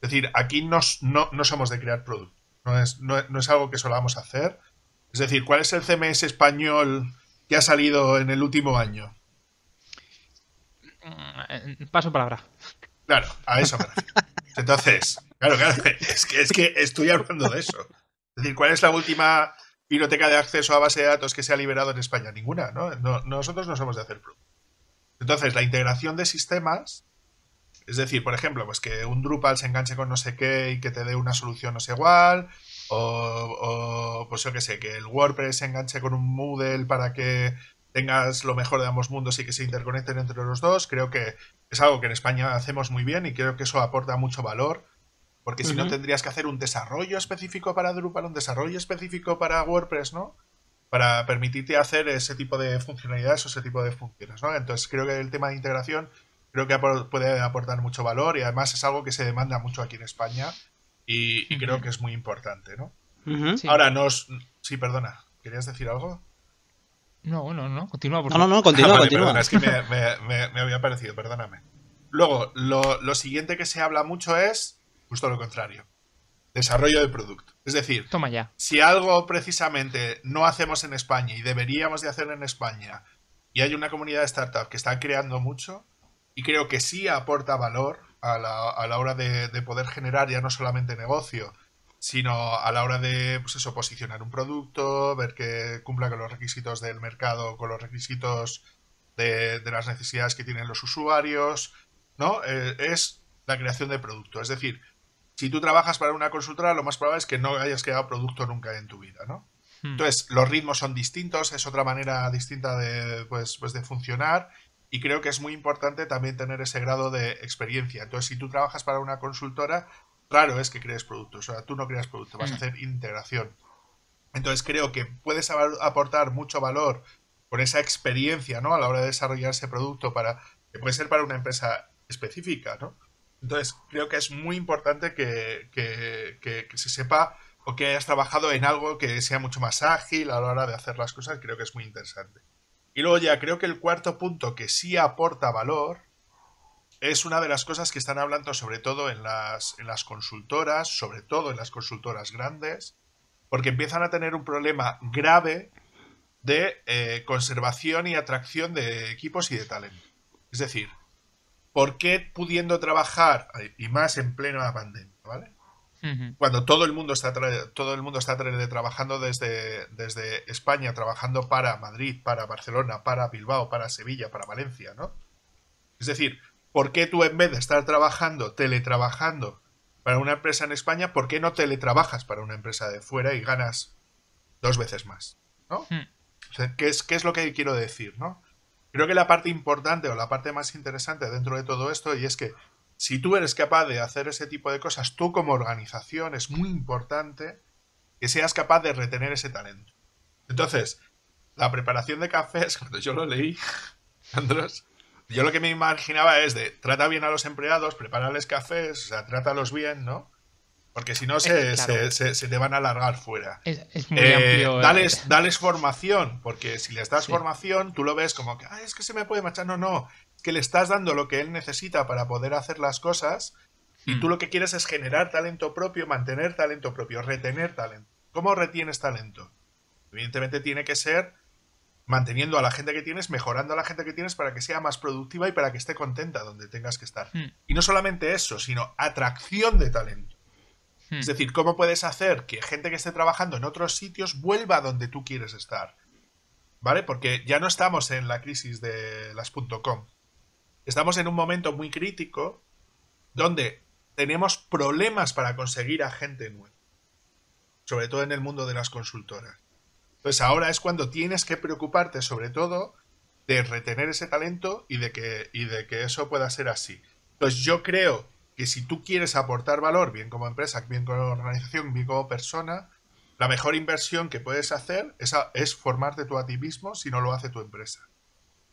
Es decir, aquí no somos de crear productos. No es algo que solamos hacer. Es decir, ¿cuál es el CMS español que ha salido en el último año? Paso palabra. Claro, a eso me refiero. Entonces, claro, es que estoy hablando de eso. Es decir, ¿cuál es la última biblioteca de acceso a base de datos que se ha liberado en España? Ninguna, ¿no? Nosotros no somos de hacer productos. Entonces, la integración de sistemas, es decir, por ejemplo, pues que un Drupal se enganche con no sé qué y que te dé una solución no sé igual, o pues yo qué sé, que el WordPress se enganche con un Moodle para que tengas lo mejor de ambos mundos y que se interconecten entre los dos. Creo que es algo que en España hacemos muy bien y creo que eso aporta mucho valor, porque si no tendrías que hacer un desarrollo específico para Drupal, un desarrollo específico para WordPress, ¿no? Para permitirte hacer ese tipo de funcionalidades o ese tipo de funciones, ¿no? Entonces creo que el tema de integración creo que puede aportar mucho valor y además es algo que se demanda mucho aquí en España y creo que es muy importante, ¿no? Sí. Ahora Sí, perdona, ¿querías decir algo? No, continúa, por No, favor. no, continúa, Vale, continúa. perdona, es que me había parecido, perdóname. Luego, lo siguiente que se habla mucho es justo lo contrario. Desarrollo de producto. Es decir, Toma ya. si algo precisamente no hacemos en España y deberíamos de hacer en España y hay una comunidad de startup que está creando mucho y creo que sí aporta valor a la hora de poder generar ya no solamente negocio, sino a la hora de, pues eso, posicionar un producto, ver que cumpla con los requisitos del mercado, con los requisitos de las necesidades que tienen los usuarios, ¿no? Es la creación de producto. Es decir, si tú trabajas para una consultora, lo más probable es que no hayas creado producto nunca en tu vida, ¿no? Entonces, los ritmos son distintos, es otra manera distinta de, pues de funcionar y creo que es muy importante también tener ese grado de experiencia. Entonces, si tú trabajas para una consultora, raro es que crees productos, o sea, tú no creas producto, vas a hacer integración. Entonces, creo que puedes aportar mucho valor con esa experiencia, ¿no? A la hora de desarrollar ese producto que puede ser para una empresa específica, ¿no? Entonces, creo que es muy importante que se sepa o que hayas trabajado en algo que sea mucho más ágil a la hora de hacer las cosas. Creo que es muy interesante. Y luego ya creo que el cuarto punto que sí aporta valor es una de las cosas que están hablando sobre todo en las consultoras, sobre todo en las consultoras grandes, porque empiezan a tener un problema grave de conservación y atracción de equipos y de talento. Es decir, ¿por qué pudiendo trabajar, y más en plena pandemia, ¿vale? Cuando todo el mundo está trabajando desde España, trabajando para Madrid, para Barcelona, para Bilbao, para Sevilla, para Valencia, ¿no? Es decir, ¿por qué tú en vez de estar teletrabajando para una empresa en España, por qué no teletrabajas para una empresa de fuera y ganas 2 veces más? ¿No? O sea, ¿qué es lo que quiero decir, no? Creo que la parte importante o la parte más interesante dentro de todo esto y es que si tú eres capaz de hacer ese tipo de cosas, tú como organización es muy importante que seas capaz de retener ese talento. Entonces, la preparación de cafés, cuando yo lo leí, Andrés, yo lo que me imaginaba es de trata bien a los empleados, prepárales cafés, o sea, trátalos bien, ¿no? Porque si no se te van a alargar fuera. Es muy amplio. Dales formación, porque si les das formación, tú lo ves como que, es que se me puede marchar. No, es que le estás dando lo que él necesita para poder hacer las cosas y tú lo que quieres es generar talento propio, mantener talento propio, retener talento. ¿Cómo retienes talento? Evidentemente tiene que ser manteniendo a la gente que tienes, mejorando a la gente que tienes para que sea más productiva y para que esté contenta donde tengas que estar. Y no solamente eso, sino atracción de talento. Es decir, ¿cómo puedes hacer que gente que esté trabajando en otros sitios vuelva a donde tú quieres estar? ¿Vale? Porque ya no estamos en la crisis de las .com. Estamos en un momento muy crítico donde tenemos problemas para conseguir a gente nueva. Sobre todo en el mundo de las consultoras. Entonces ahora es cuando tienes que preocuparte sobre todo de retener ese talento y de que eso pueda ser así. Entonces yo creo que si tú quieres aportar valor, bien como empresa, bien como organización, bien como persona, la mejor inversión que puedes hacer es formarte tú a ti mismo si no lo hace tu empresa.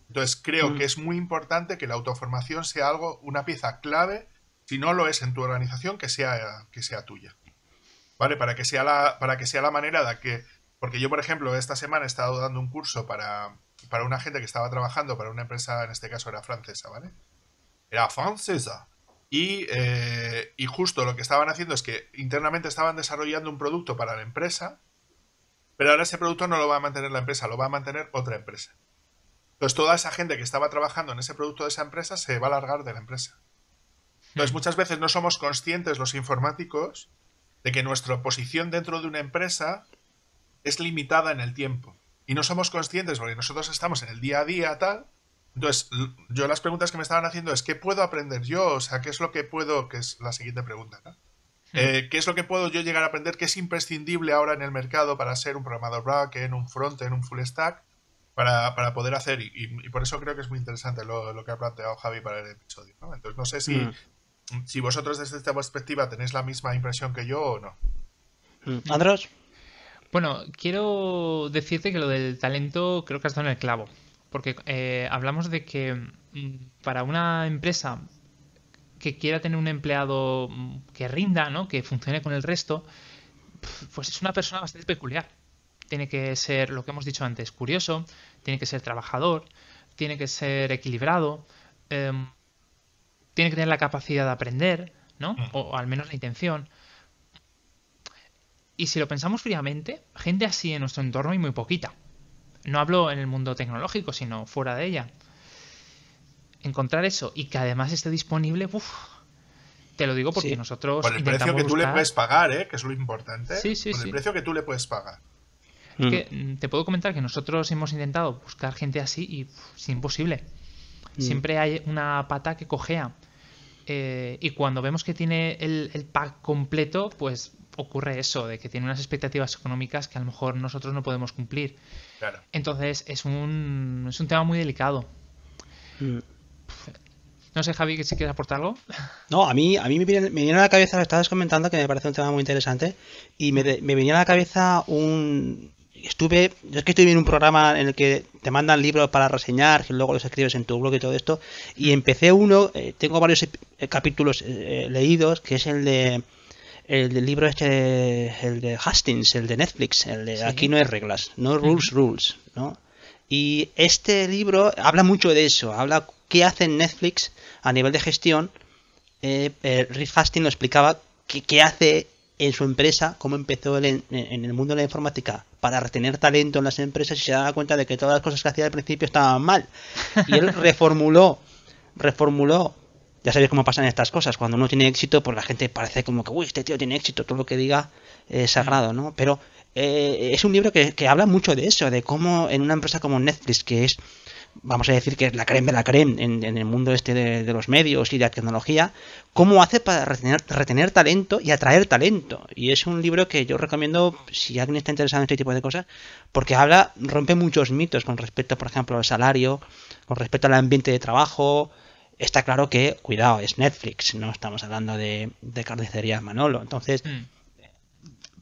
Entonces creo que es muy importante que la autoformación sea una pieza clave, si no lo es en tu organización, que sea tuya. ¿Vale? Para que sea la manera de que... Porque yo, por ejemplo, esta semana he estado dando un curso para una gente que estaba trabajando para una empresa, en este caso era francesa, ¿vale? Era francesa. Y justo lo que estaban haciendo es que internamente estaban desarrollando un producto para la empresa, pero ahora ese producto no lo va a mantener la empresa, lo va a mantener otra empresa. Entonces toda esa gente que estaba trabajando en ese producto de esa empresa se va a largar de la empresa. Entonces muchas veces no somos conscientes los informáticos de que nuestra posición dentro de una empresa es limitada en el tiempo. Y no somos conscientes porque nosotros estamos en el día a día tal. Entonces, yo las preguntas que me estaban haciendo es ¿qué puedo aprender yo? O sea, ¿qué es lo que puedo? Que es la siguiente pregunta, ¿no? ¿Qué es lo que puedo yo llegar a aprender? ¿Qué es imprescindible ahora en el mercado para ser un programador backend, un frontend, un full stack? para poder hacer, y por eso creo que es muy interesante lo que ha planteado Javi para el episodio, ¿no? Entonces no sé si vosotros desde esta perspectiva tenéis la misma impresión que yo o no. ¿Andros? Bueno, quiero decirte que lo del talento creo que has dado en el clavo. Porque hablamos de que para una empresa que quiera tener un empleado que rinda, ¿no? Que funcione con el resto, pues es una persona bastante peculiar. Tiene que ser, lo que hemos dicho antes, curioso, tiene que ser trabajador, tiene que ser equilibrado, tiene que tener la capacidad de aprender, ¿no? O al menos la intención. Y si lo pensamos fríamente, gente así en nuestro entorno hay muy poquita. No hablo en el mundo tecnológico, sino fuera de ella. Encontrar eso y que además esté disponible, te lo digo porque nosotros por el precio que tú le puedes pagar, que es lo importante. Sí, por el precio que tú le puedes pagar. Es que te puedo comentar que nosotros hemos intentado buscar gente así y es imposible. Siempre hay una pata que cojea. Y cuando vemos que tiene el pack completo, pues ocurre eso, de que tiene unas expectativas económicas que a lo mejor nosotros no podemos cumplir. Claro. Entonces es un tema muy delicado. No sé, Javi, que si quieres aportar algo. No, a mí me viene a la cabeza, lo estabas comentando, que me parece un tema muy interesante, y me venía a la cabeza yo es que estuve en un programa en el que te mandan libros para reseñar, que luego los escribes en tu blog y todo esto, y empecé uno, tengo varios capítulos leídos, que es el del libro el de Hastings, el de Netflix, el de Aquí no hay reglas, no rules, ¿no? Y este libro habla mucho de eso, habla qué hace Netflix a nivel de gestión. Reed Hastings lo explicaba, qué hace en su empresa, cómo empezó en el mundo de la informática para retener talento en las empresas, y se daba cuenta de que todas las cosas que hacía al principio estaban mal. Y él reformuló. Ya sabéis cómo pasan estas cosas. Cuando uno tiene éxito, pues la gente parece como que, uy, este tío tiene éxito, todo lo que diga es sagrado, ¿no? Pero es un libro que habla mucho de eso, de cómo en una empresa como Netflix, que es, vamos a decir que es la creme de la creme en el mundo de los medios y de la tecnología, cómo hace para retener talento y atraer talento. Y es un libro que yo recomiendo si alguien está interesado en este tipo de cosas, porque rompe muchos mitos con respecto, por ejemplo, al salario, con respecto al ambiente de trabajo. Está claro que, cuidado, es Netflix, no estamos hablando de carnicería Manolo. Entonces,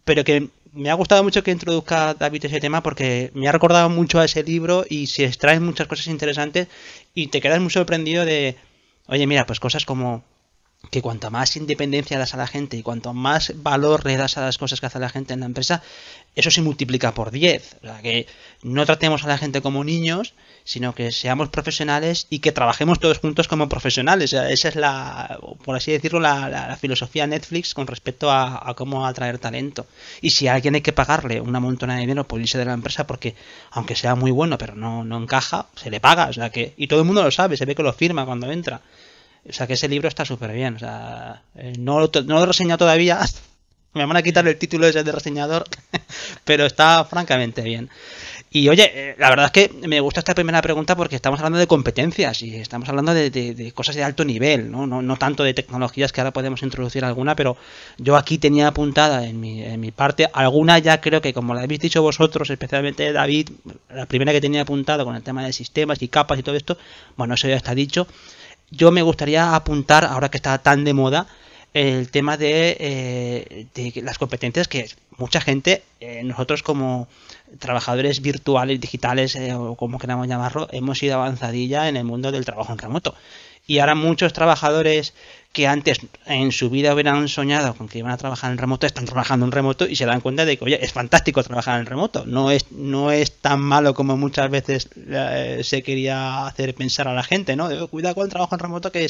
pero que me ha gustado mucho que introduzca David ese tema, porque me ha recordado mucho a ese libro y se extraen muchas cosas interesantes y te quedas muy sorprendido de, oye, mira, pues cosas como que cuanto más independencia das a la gente y cuanto más valor le das a las cosas que hace la gente en la empresa, eso se multiplica por 10. O sea, que no tratemos a la gente como niños, sino que seamos profesionales y que trabajemos todos juntos como profesionales. O sea, esa es por así decirlo, la filosofía Netflix con respecto a cómo atraer talento. Y si a alguien hay que pagarle una montona de dinero por irse de la empresa porque, aunque sea muy bueno, pero no encaja, se le paga. O sea, y todo el mundo lo sabe, se ve que lo firma cuando entra. O sea, que ese libro está súper bien. O sea, no lo he reseñado todavía. Me van a quitar el título ese de reseñador. Pero está francamente bien. Y oye, la verdad es que me gusta esta primera pregunta porque estamos hablando de competencias y estamos hablando de cosas de alto nivel, no tanto de tecnologías, que ahora podemos introducir alguna, pero yo aquí tenía apuntada en mi parte alguna. Ya creo que, como lo habéis dicho vosotros, especialmente David, la primera que tenía apuntado con el tema de sistemas y capas y todo esto, bueno, eso ya está dicho. Yo me gustaría apuntar, ahora que está tan de moda, el tema de las competencias que mucha gente, nosotros como trabajadores virtuales, digitales, o como queramos llamarlo, hemos ido avanzadilla en el mundo del trabajo en remoto. Y ahora muchos trabajadores que antes en su vida hubieran soñado con que iban a trabajar en remoto, están trabajando en remoto y se dan cuenta de que, oye, es fantástico trabajar en remoto. No es tan malo como muchas veces se quería hacer pensar a la gente, ¿no? Cuidado con el trabajo en remoto, que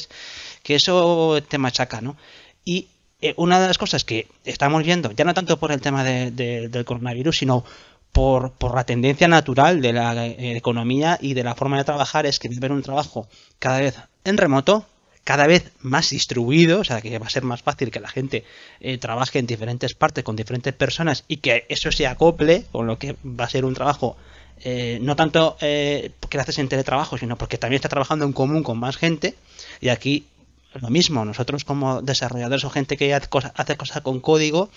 eso te machaca, ¿no? Y una de las cosas que estamos viendo, ya no tanto por el tema del coronavirus, sino por la tendencia natural de la economía y de la forma de trabajar, es que va a haber un trabajo cada vez en remoto, cada vez más distribuido. O sea, que va a ser más fácil que la gente trabaje en diferentes partes con diferentes personas y que eso se acople, con lo que va a ser un trabajo no tanto porque lo haces en teletrabajo, sino porque también está trabajando en común con más gente. Y aquí lo mismo, nosotros como desarrolladores o gente que hace cosas con código,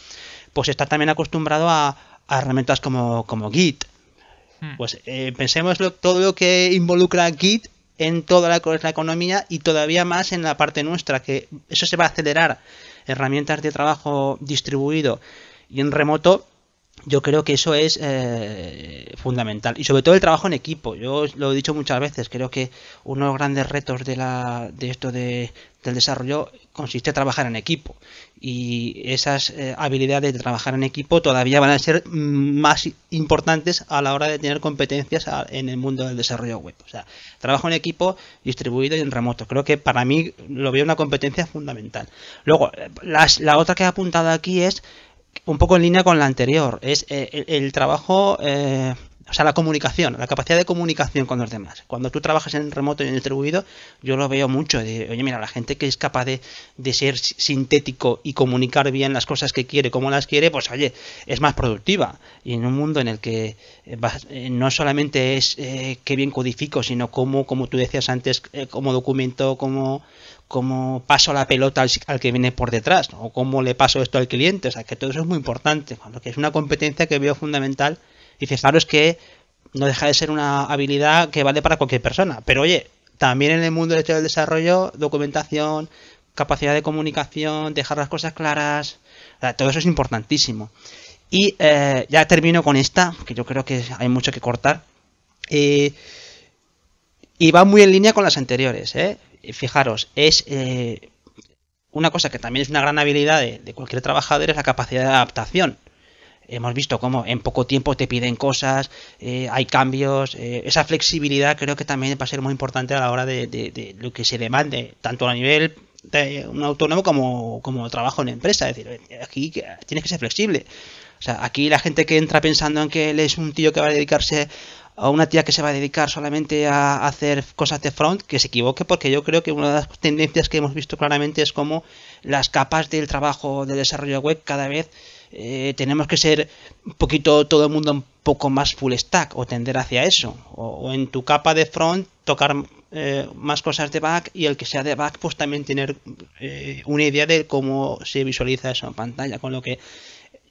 pues está también acostumbrado a herramientas como Git. Pues pensemos todo lo que involucra Git en toda la economía y todavía más en la parte nuestra, que eso se va a acelerar. Herramientas de trabajo distribuido y en remoto, yo creo que eso es fundamental. Y sobre todo el trabajo en equipo. Yo lo he dicho muchas veces, creo que uno de los grandes retos del desarrollo consiste en trabajar en equipo. Y esas habilidades de trabajar en equipo todavía van a ser más importantes a la hora de tener competencias en el mundo del desarrollo web. O sea, trabajo en equipo distribuido y en remoto. Creo que para mí lo veo una competencia fundamental. Luego, la otra que he apuntado aquí es un poco en línea con la anterior, es el trabajo, o sea, la comunicación, la capacidad de comunicación con los demás. Cuando tú trabajas en remoto y en distribuido, yo lo veo mucho. Oye, mira, la gente que es capaz de ser sintético y comunicar bien las cosas que quiere, como las quiere, pues oye, es más productiva. Y en un mundo en el que no solamente es qué bien codifico, sino como tú decías antes, cómo documento, cómo paso la pelota al que viene por detrás, ¿no? O cómo le paso esto al cliente. O sea, que todo eso es muy importante, lo que es una competencia que veo fundamental. Y fijaros que no deja de ser una habilidad que vale para cualquier persona. Pero oye, también en el mundo del desarrollo, documentación, capacidad de comunicación, dejar las cosas claras, o sea, todo eso es importantísimo. Y ya termino con esta, que yo creo que hay mucho que cortar. Y va muy en línea con las anteriores, Fijaros, es una cosa que también es una gran habilidad de cualquier trabajador, es la capacidad de adaptación. Hemos visto cómo en poco tiempo te piden cosas, hay cambios, esa flexibilidad creo que también va a ser muy importante a la hora de lo que se demande, tanto a nivel de un autónomo como trabajo en empresa. Es decir, aquí tienes que ser flexible. O sea, aquí la gente que entra pensando en que él es un tío que va a dedicarse a una tía que se va a dedicar solamente a hacer cosas de front, que se equivoque, porque yo creo que una de las tendencias que hemos visto claramente es como las capas del trabajo de desarrollo web cada vez tenemos que ser un poquito, todo el mundo un poco más full stack o tender hacia eso, o en tu capa de front tocar más cosas de back, y el que sea de back pues también tener una idea de cómo se visualiza eso en pantalla, con lo que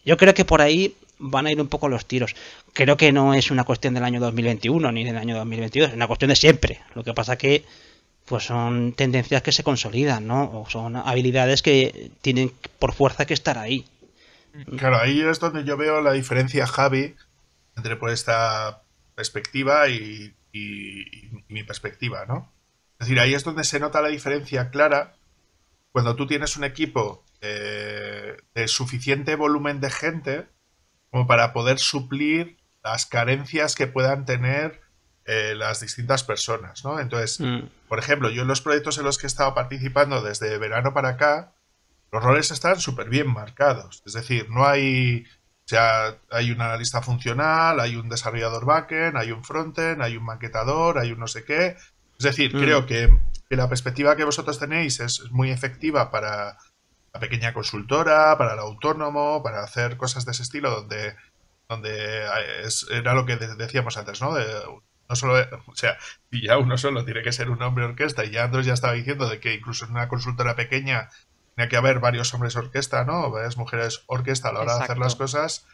yo creo que por ahí van a ir un poco los tiros. Creo que no es una cuestión del año 2021 ni del año 2022, es una cuestión de siempre. Lo que pasa que pues son tendencias que se consolidan, ¿no? O son habilidades que tienen por fuerza que estar ahí. Claro, ahí es donde yo veo la diferencia, Javi, entre por esta perspectiva y mi perspectiva, ¿no? Es decir, ahí es donde se nota la diferencia clara cuando tú tienes un equipo de suficiente volumen de gente como para poder suplir las carencias que puedan tener las distintas personas, ¿no? Entonces, por ejemplo, yo en los proyectos en los que he estado participando desde verano para acá, los roles están súper bien marcados. Es decir, no hay... O sea, hay un analista funcional, hay un desarrollador backend, hay un frontend, hay un maquetador, hay un no sé qué. Es decir, creo que la perspectiva que vosotros tenéis es muy efectiva para la pequeña consultora, para el autónomo, para hacer cosas de ese estilo, donde era lo que decíamos antes, ¿no? No solo, o sea, si ya uno solo tiene que ser un hombre orquesta, y ya Andrés ya estaba diciendo de que incluso en una consultora pequeña tiene que haber varios hombres orquesta, ¿no? Varias mujeres orquesta a la hora de hacer las cosas.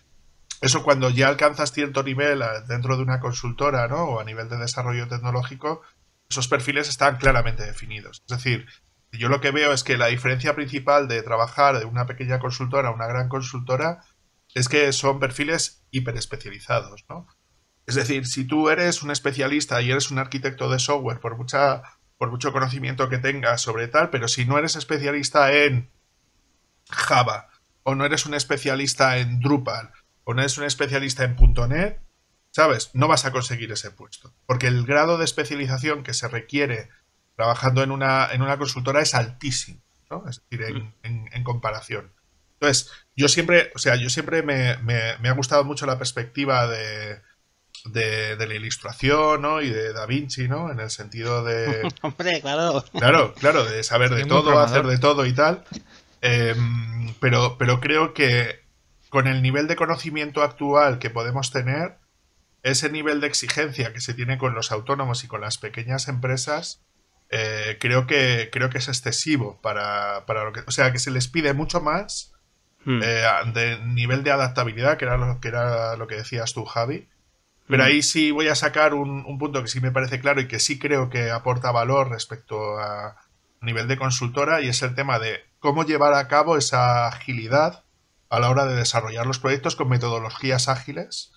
Eso, cuando ya alcanzas cierto nivel dentro de una consultora, ¿no? O a nivel de desarrollo tecnológico, esos perfiles están claramente definidos. Es decir, yo lo que veo es que la diferencia principal de trabajar de una pequeña consultora a una gran consultora es que son perfiles hiperespecializados, ¿no? Es decir, si tú eres un especialista y eres un arquitecto de software, por mucho conocimiento que tengas sobre tal, pero si no eres especialista en Java, o no eres un especialista en Drupal, o no eres un especialista en .NET, ¿sabes? No vas a conseguir ese puesto. Porque el grado de especialización que se requiere trabajando en una consultora es altísimo, ¿no? Es decir, en comparación. Entonces, yo siempre me ha gustado mucho la perspectiva de la ilustración, ¿no? Y de Da Vinci, ¿no? En el sentido de... Hombre, claro. Claro, de saber de todo, hacer de todo y tal. Pero creo que con el nivel de conocimiento actual que podemos tener, ese nivel de exigencia que se tiene con los autónomos y con las pequeñas empresas, creo que es excesivo para lo que... O sea, que se les pide mucho más de nivel de adaptabilidad, que era lo que decías tú, Javi, Pero ahí sí voy a sacar un punto que sí me parece claro y que sí creo que aporta valor respecto a nivel de consultora, y es el tema de cómo llevar a cabo esa agilidad a la hora de desarrollar los proyectos con metodologías ágiles.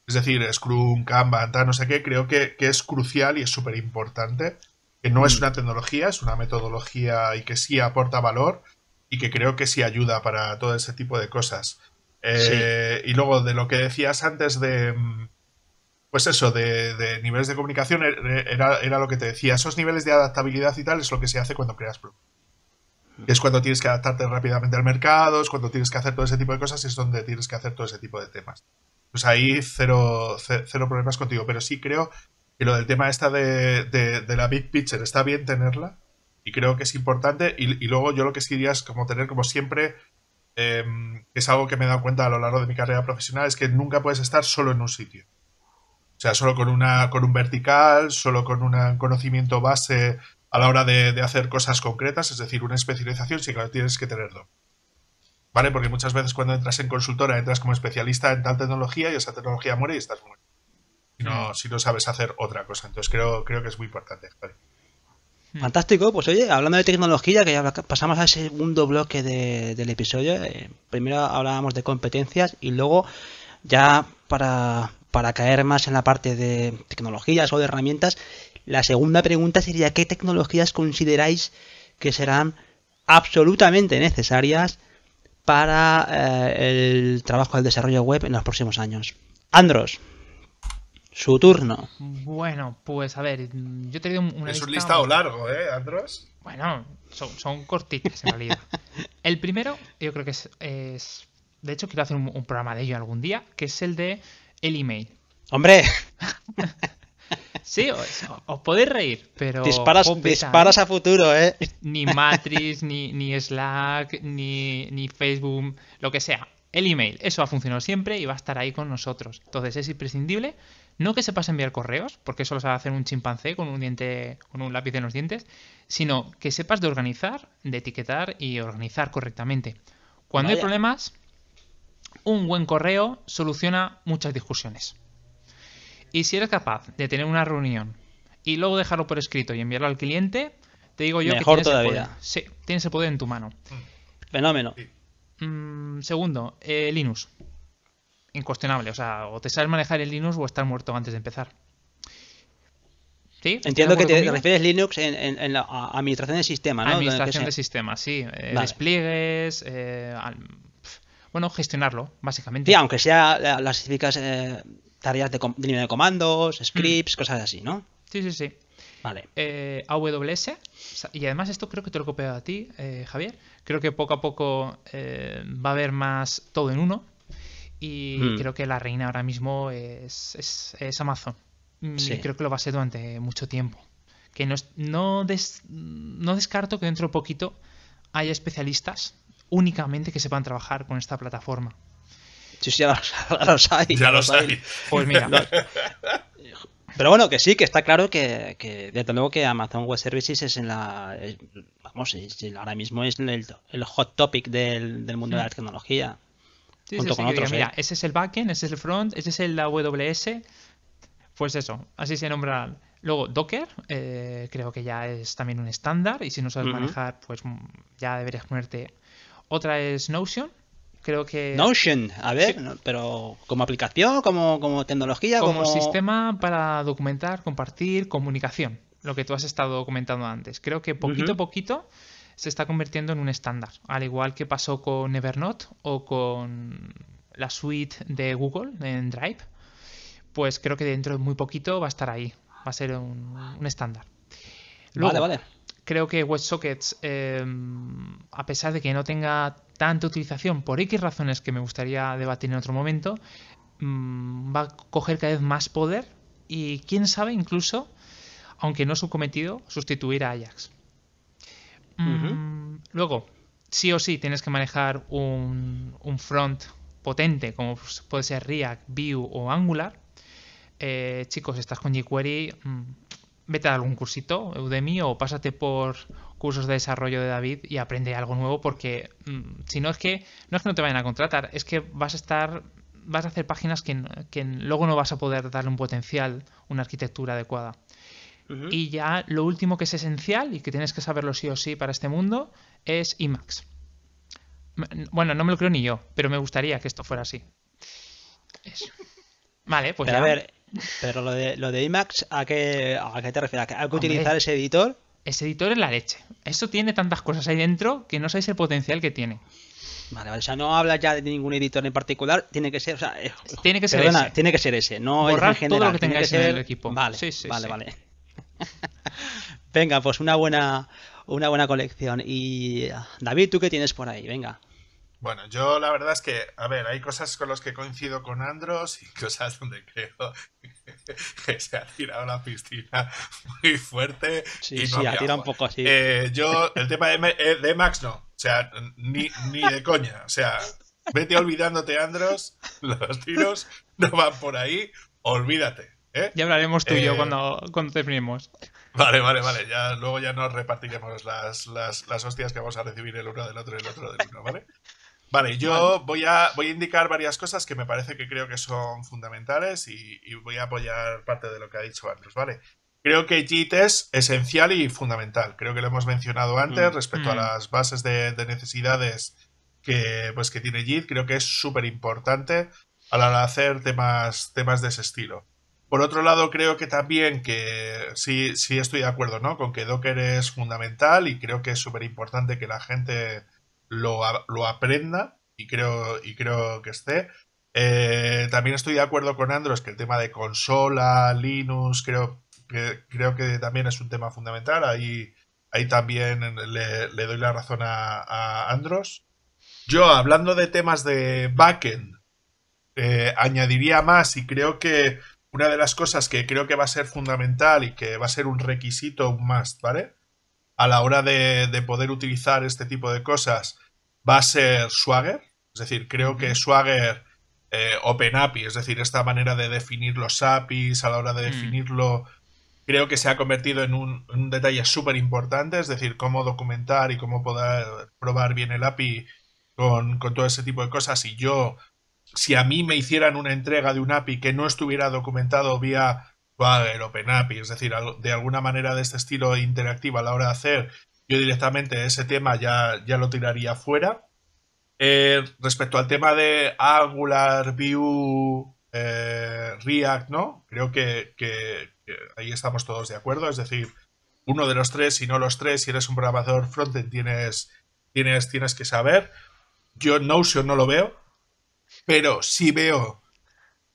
Es decir, Scrum, Kanban, tal, no sé qué, creo que es crucial y es súper importante. Que no es una tecnología, es una metodología y que sí aporta valor y que creo que sí ayuda para todo ese tipo de cosas. Y luego de lo que decías antes de... Pues eso, de niveles de comunicación, era lo que te decía. Esos niveles de adaptabilidad y tal es lo que se hace cuando creas productos. Es cuando tienes que adaptarte rápidamente al mercado, es cuando tienes que hacer todo ese tipo de cosas y es donde tienes que hacer todo ese tipo de temas. Pues ahí cero problemas contigo. Pero sí creo que lo del tema esta de la big picture está bien tenerla y creo que es importante. Y luego yo lo que sí diría es como tener, como siempre, que es algo que me he dado cuenta a lo largo de mi carrera profesional, es que nunca puedes estar solo en un sitio. O sea, solo con un vertical, solo con un conocimiento base a la hora de hacer cosas concretas, es decir, una especialización, sí que tienes que tenerlo. ¿Vale? Porque muchas veces cuando entras en consultora entras como especialista en tal tecnología y esa tecnología muere y estás muerto. Si no sabes hacer otra cosa. Entonces creo que es muy importante. Vale. Fantástico, pues oye, hablando de tecnología, que ya pasamos al segundo bloque del episodio. Primero hablábamos de competencias y luego ya para caer más en la parte de tecnologías o de herramientas, la segunda pregunta sería: ¿qué tecnologías consideráis que serán absolutamente necesarias para el trabajo del desarrollo web en los próximos años? Andros, su turno. Bueno, pues a ver, yo te digo una Es lista... un listado largo, Andros? Bueno, son cortitas en realidad. El primero, yo creo que es... De hecho, quiero hacer un programa de ello algún día, que es el de el email. ¡Hombre! Sí, os podéis reír, pero... Disparas a futuro, ¿eh? Ni Matrix, ni Slack, ni Facebook, lo que sea. El email, eso ha funcionado siempre y va a estar ahí con nosotros. Entonces es imprescindible. No que sepas enviar correos, porque eso lo sabe hacer un chimpancé con un lápiz en los dientes, sino que sepas de organizar, de etiquetar y organizar correctamente. Cuando hay problemas, un buen correo soluciona muchas discusiones. Y si eres capaz de tener una reunión y luego dejarlo por escrito y enviarlo al cliente, te digo yo mejor que tienes todavía. el poder. Sí, tienes el poder en tu mano. Fenómeno. Segundo, Linux. Incuestionable. O sea, o te sabes manejar el Linux o estás muerto antes de empezar. ¿Sí? Entiendo que te refieres Linux en la administración del sistema, ¿no? Administración de sistemas, sí. Vale. Despliegues, bueno, gestionarlo, básicamente. Sí, aunque sea las típicas tareas de línea de comandos, scripts, cosas así, ¿no? Sí. Vale. AWS, y además esto creo que te lo he copiado a ti, Javier. Creo que poco a poco va a haber más todo en uno. Y creo que la reina ahora mismo es Amazon. Sí. Creo que lo va a ser durante mucho tiempo. Que no descarto que dentro de poquito haya especialistas únicamente que sepan trabajar con esta plataforma. Sí, ya los hay. Ya los hay. Pues mira. Pero bueno, que sí, que está claro que desde luego que Amazon Web Services es ahora mismo es el hot topic del mundo de la tecnología. Sí, junto con otros, mira, ese es el backend, ese es el front, ese es el AWS. Pues eso, así se nombra. Luego Docker, creo que ya es también un estándar y si no sabes manejar, pues ya deberías ponerte. Otra es Notion. Creo que... Notion, a ver, sí. Pero como aplicación, como tecnología, como sistema para documentar, compartir, comunicación, lo que tú has estado comentando antes. Creo que poquito a poquito se está convirtiendo en un estándar, al igual que pasó con Evernote o con la suite de Google en Drive. Pues creo que dentro de muy poquito va a estar ahí, va a ser un estándar. Luego, vale. Creo que WebSockets, a pesar de que no tenga tanta utilización por X razones que me gustaría debatir en otro momento, va a coger cada vez más poder y quién sabe incluso, aunque no es su cometido, sustituir a Ajax. Luego, sí o sí tienes que manejar un front potente como puede ser React, Vue o Angular. Chicos, estás con jQuery, vete a algún cursito, Udemy, o pásate por cursos de desarrollo de David y aprende algo nuevo porque si no es que no te vayan a contratar, es que vas a estar vas a hacer páginas que luego no vas a poder darle un potencial, una arquitectura adecuada. Y ya lo último que es esencial y que tienes que saberlo sí o sí para este mundo es Emacs. Bueno, no me lo creo ni yo, pero me gustaría que esto fuera así. Eso. Vale, pues Pero ya. a ver, pero lo de Emacs, ¿a qué te refieres? ¿Hay que Hombre, utilizar ese editor? ese editor es la leche. Eso tiene tantas cosas ahí dentro que no sabéis el potencial que tiene. Vale, o sea, no habla ya de ningún editor en particular, tiene que ser, o sea, Tiene que ser perdona, ese. tiene que ser ese, no Borrar en general, todo lo que tiene tengáis que ser en el equipo. Vale, Sí. vale. Venga, pues una buena colección. Y David, ¿tú qué tienes por ahí? Venga. Bueno, yo la verdad es que, a ver, hay cosas con las que coincido con Andros y cosas donde creo que se ha tirado a la piscina muy fuerte y no Sí, había tira un agua. poco así. Yo, el tema de Max no, o sea, ni de coña, o sea, vete olvidándote, Andros, los tiros no van por ahí, olvídate, ¿eh? Ya hablaremos tú y yo cuando terminemos. Vale, ya, luego ya nos repartiremos las hostias que vamos a recibir el uno del otro y el otro del uno, ¿vale? Vale, yo voy a indicar varias cosas que me parece que creo que son fundamentales y voy a apoyar parte de lo que ha dicho Andros, ¿vale? Creo que JIT es esencial y fundamental. Creo que lo hemos mencionado antes respecto a las bases de necesidades que tiene JIT. Creo que es súper importante a la hora de hacer temas de ese estilo. Por otro lado, creo que también que sí estoy de acuerdo, ¿no? Con que Docker es fundamental y creo que es súper importante que la gente lo aprenda y creo que esté. También estoy de acuerdo con Andros que el tema de consola, Linux, creo que también es un tema fundamental. Ahí también le doy la razón a Andros. Yo, hablando de temas de backend, añadiría más y creo que una de las cosas que creo que va a ser fundamental y que va a ser un requisito, un must, ¿vale? A la hora de poder utilizar este tipo de cosas va a ser Swagger. Es decir, creo que Swagger, OpenAPI, es decir, esta manera de definir los APIs a la hora de definirlo, creo que se ha convertido en un detalle súper importante. Es decir, cómo documentar y cómo poder probar bien el API con todo ese tipo de cosas. Y yo, si a mí me hicieran una entrega de un API que no estuviera documentado vía Swagger, OpenAPI, es decir, de alguna manera de este estilo interactivo a la hora de hacer, yo directamente ese tema ya lo tiraría fuera. Respecto al tema de Angular, Vue, React, ¿no? Creo que ahí estamos todos de acuerdo. Es decir, uno de los tres, si no los tres, si eres un programador frontend, tienes que saber. Yo Notion no lo veo, pero sí veo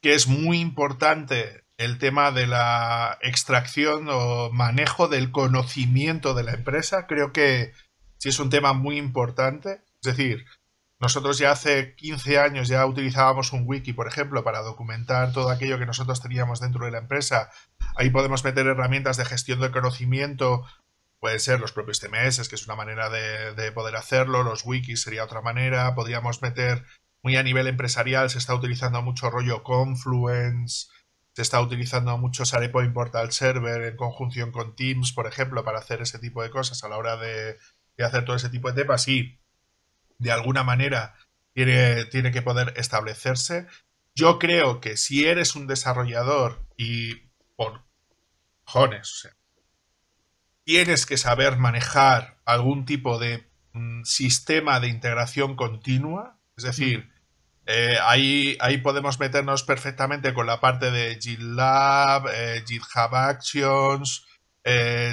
que es muy importante el tema de la extracción o manejo del conocimiento de la empresa. Creo que sí es un tema muy importante. Es decir, nosotros ya hace 15 años ya utilizábamos un wiki, por ejemplo, para documentar todo aquello que nosotros teníamos dentro de la empresa. Ahí podemos meter herramientas de gestión del conocimiento. Pueden ser los propios CMS, que es una manera de poder hacerlo. Los wikis sería otra manera. Podríamos meter, muy a nivel empresarial, se está utilizando mucho rollo Confluence, se está utilizando mucho SharePoint Portal Server en conjunción con Teams, por ejemplo, para hacer ese tipo de cosas a la hora de hacer todo ese tipo de temas. Y de alguna manera tiene que poder establecerse. Yo creo que si eres un desarrollador y por cojones, o sea, tienes que saber manejar algún tipo de sistema de integración continua. Es decir, ahí podemos meternos perfectamente con la parte de GitLab, GitHub Actions,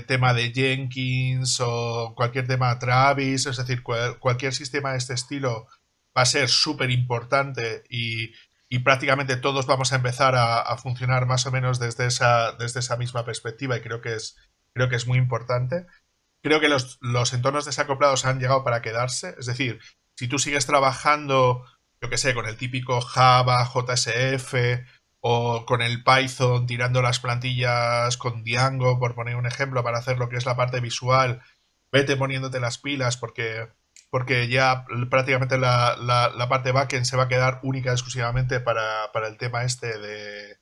tema de Jenkins o cualquier tema Travis. Es decir, cualquier sistema de este estilo va a ser súper importante y prácticamente todos vamos a empezar a funcionar más o menos desde esa misma perspectiva y creo que es muy importante. Creo que los entornos desacoplados han llegado para quedarse. Es decir, si tú sigues trabajando, yo que sé, con el típico Java, JSF o con el Python tirando las plantillas con Django, por poner un ejemplo, para hacer lo que es la parte visual, vete poniéndote las pilas porque ya prácticamente la parte backend se va a quedar única y exclusivamente para el tema este de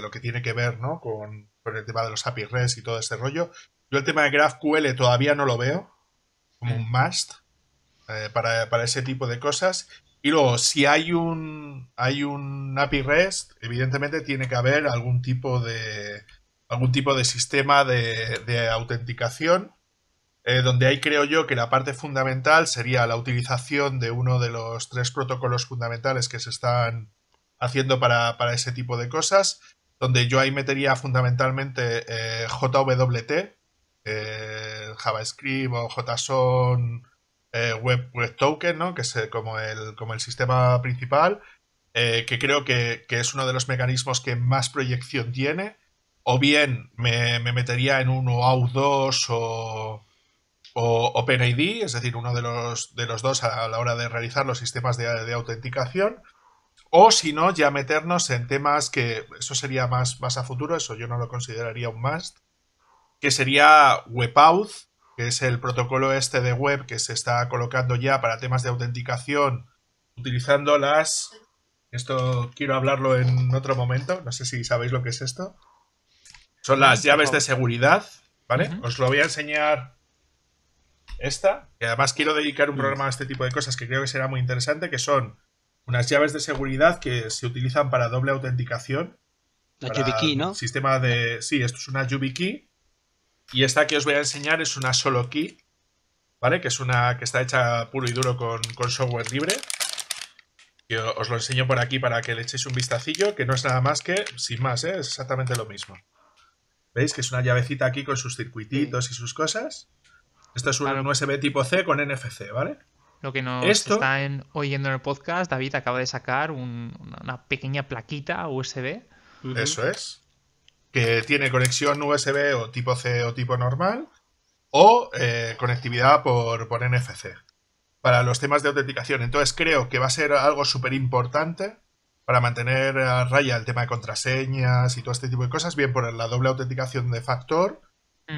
lo que tiene que ver, ¿no? con el tema de los API REST y todo ese rollo. Yo el tema de GraphQL todavía no lo veo como un must para ese tipo de cosas. Y luego, si hay un API REST, evidentemente tiene que haber algún tipo de sistema de autenticación, donde ahí creo yo que la parte fundamental sería la utilización de uno de los 3 protocolos fundamentales que se están haciendo para ese tipo de cosas, donde yo ahí metería fundamentalmente JWT, JavaScript o JSON Web Token, ¿no? Que es como el sistema principal, que creo que es uno de los mecanismos que más proyección tiene. O bien me metería en un OAuth 2 o OpenID, es decir, uno de los dos a la hora de realizar los sistemas de autenticación. O si no, ya meternos en temas que eso sería más a futuro, eso yo no lo consideraría un must, que sería WebAuth, que es el protocolo este de web que se está colocando ya para temas de autenticación, utilizando esto quiero hablarlo en otro momento, no sé si sabéis lo que es esto. Son las llaves de seguridad, ¿vale? Os lo voy a enseñar esta, que además quiero dedicar un programa a este tipo de cosas que creo que será muy interesante, que son unas llaves de seguridad que se utilizan para doble autenticación. La YubiKey, ¿no? Sistema de... Sí, esto es una YubiKey. Y esta que os voy a enseñar es una solo key, ¿vale? Que es una que está hecha puro y duro con software libre. Y os lo enseño por aquí para que le echéis un vistacillo, que no es nada más que, sin más, es exactamente lo mismo. ¿Veis? Que es una llavecita aquí con sus circuititos y sus cosas. Esto es un USB tipo C con NFC, ¿vale? Lo que nos están oyendo en el podcast, David acaba de sacar una pequeña plaquita USB. Eso es. Que tiene conexión USB o tipo C o tipo normal, o conectividad por NFC para los temas de autenticación. Entonces creo que va a ser algo súper importante para mantener a raya el tema de contraseñas y todo este tipo de cosas, bien por la doble autenticación de factor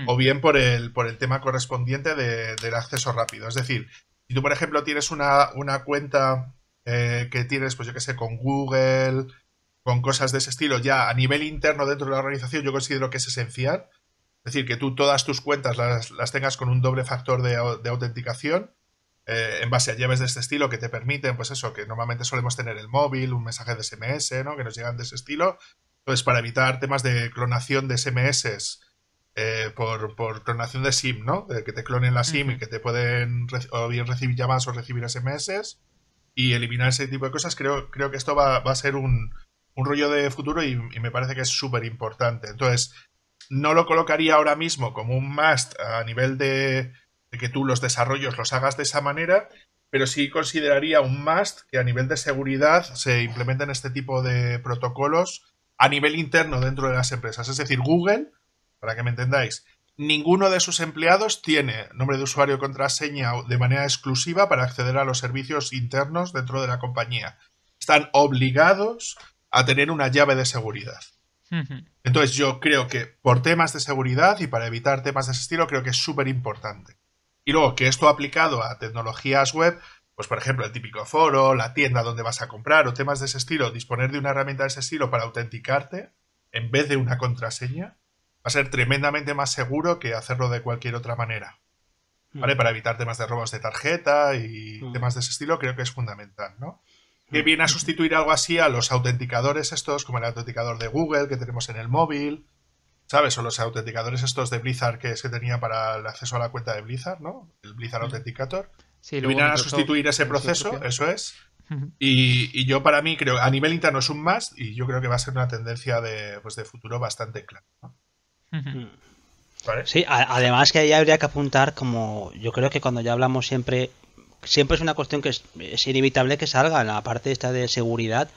o bien por el tema correspondiente del acceso rápido. Es decir, si tú, por ejemplo, tienes una cuenta que tienes, pues yo qué sé, con Google, con cosas de ese estilo, ya a nivel interno dentro de la organización, yo considero que es esencial. Es decir, que tú todas tus cuentas las tengas con un doble factor de autenticación en base a llaves de este estilo que te permiten, pues eso, que normalmente solemos tener el móvil, un mensaje de SMS, ¿no? Que nos llegan de ese estilo. Entonces, para evitar temas de clonación de SMS por clonación de SIM, ¿no? De que te clonen la SIM y que te pueden o bien recibir llamadas o recibir SMS, y eliminar ese tipo de cosas, creo que esto va a ser un rollo de futuro y me parece que es súper importante. Entonces, no lo colocaría ahora mismo como un must a nivel de que tú los desarrollos los hagas de esa manera, pero sí consideraría un must que a nivel de seguridad se implementen este tipo de protocolos a nivel interno dentro de las empresas. Es decir, Google, para que me entendáis, ninguno de sus empleados tiene nombre de usuario o contraseña de manera exclusiva para acceder a los servicios internos dentro de la compañía. Están obligados a tener una llave de seguridad. Entonces yo creo que por temas de seguridad y para evitar temas de ese estilo, creo que es súper importante. Y luego que esto aplicado a tecnologías web, pues por ejemplo el típico foro, la tienda donde vas a comprar o temas de ese estilo, disponer de una herramienta de ese estilo para autenticarte en vez de una contraseña, va a ser tremendamente más seguro que hacerlo de cualquier otra manera. ¿Vale? Para evitar temas de robos de tarjeta y temas de ese estilo, creo que es fundamental, ¿no? Que viene a sustituir algo así a los autenticadores estos, como el autenticador de Google que tenemos en el móvil, ¿sabes? O los autenticadores estos de Blizzard que se tenía para el acceso a la cuenta de Blizzard, ¿no? El Blizzard Authenticator. Sí, vienen a sustituir ese proceso, eso es. Y yo para mí creo, a nivel interno es un must y yo creo que va a ser una tendencia de futuro bastante clara, ¿no? ¿Vale? Sí, además que ahí habría que apuntar, como yo creo que cuando ya hablamos siempre es una cuestión que es inevitable que salga en la parte esta de seguridad,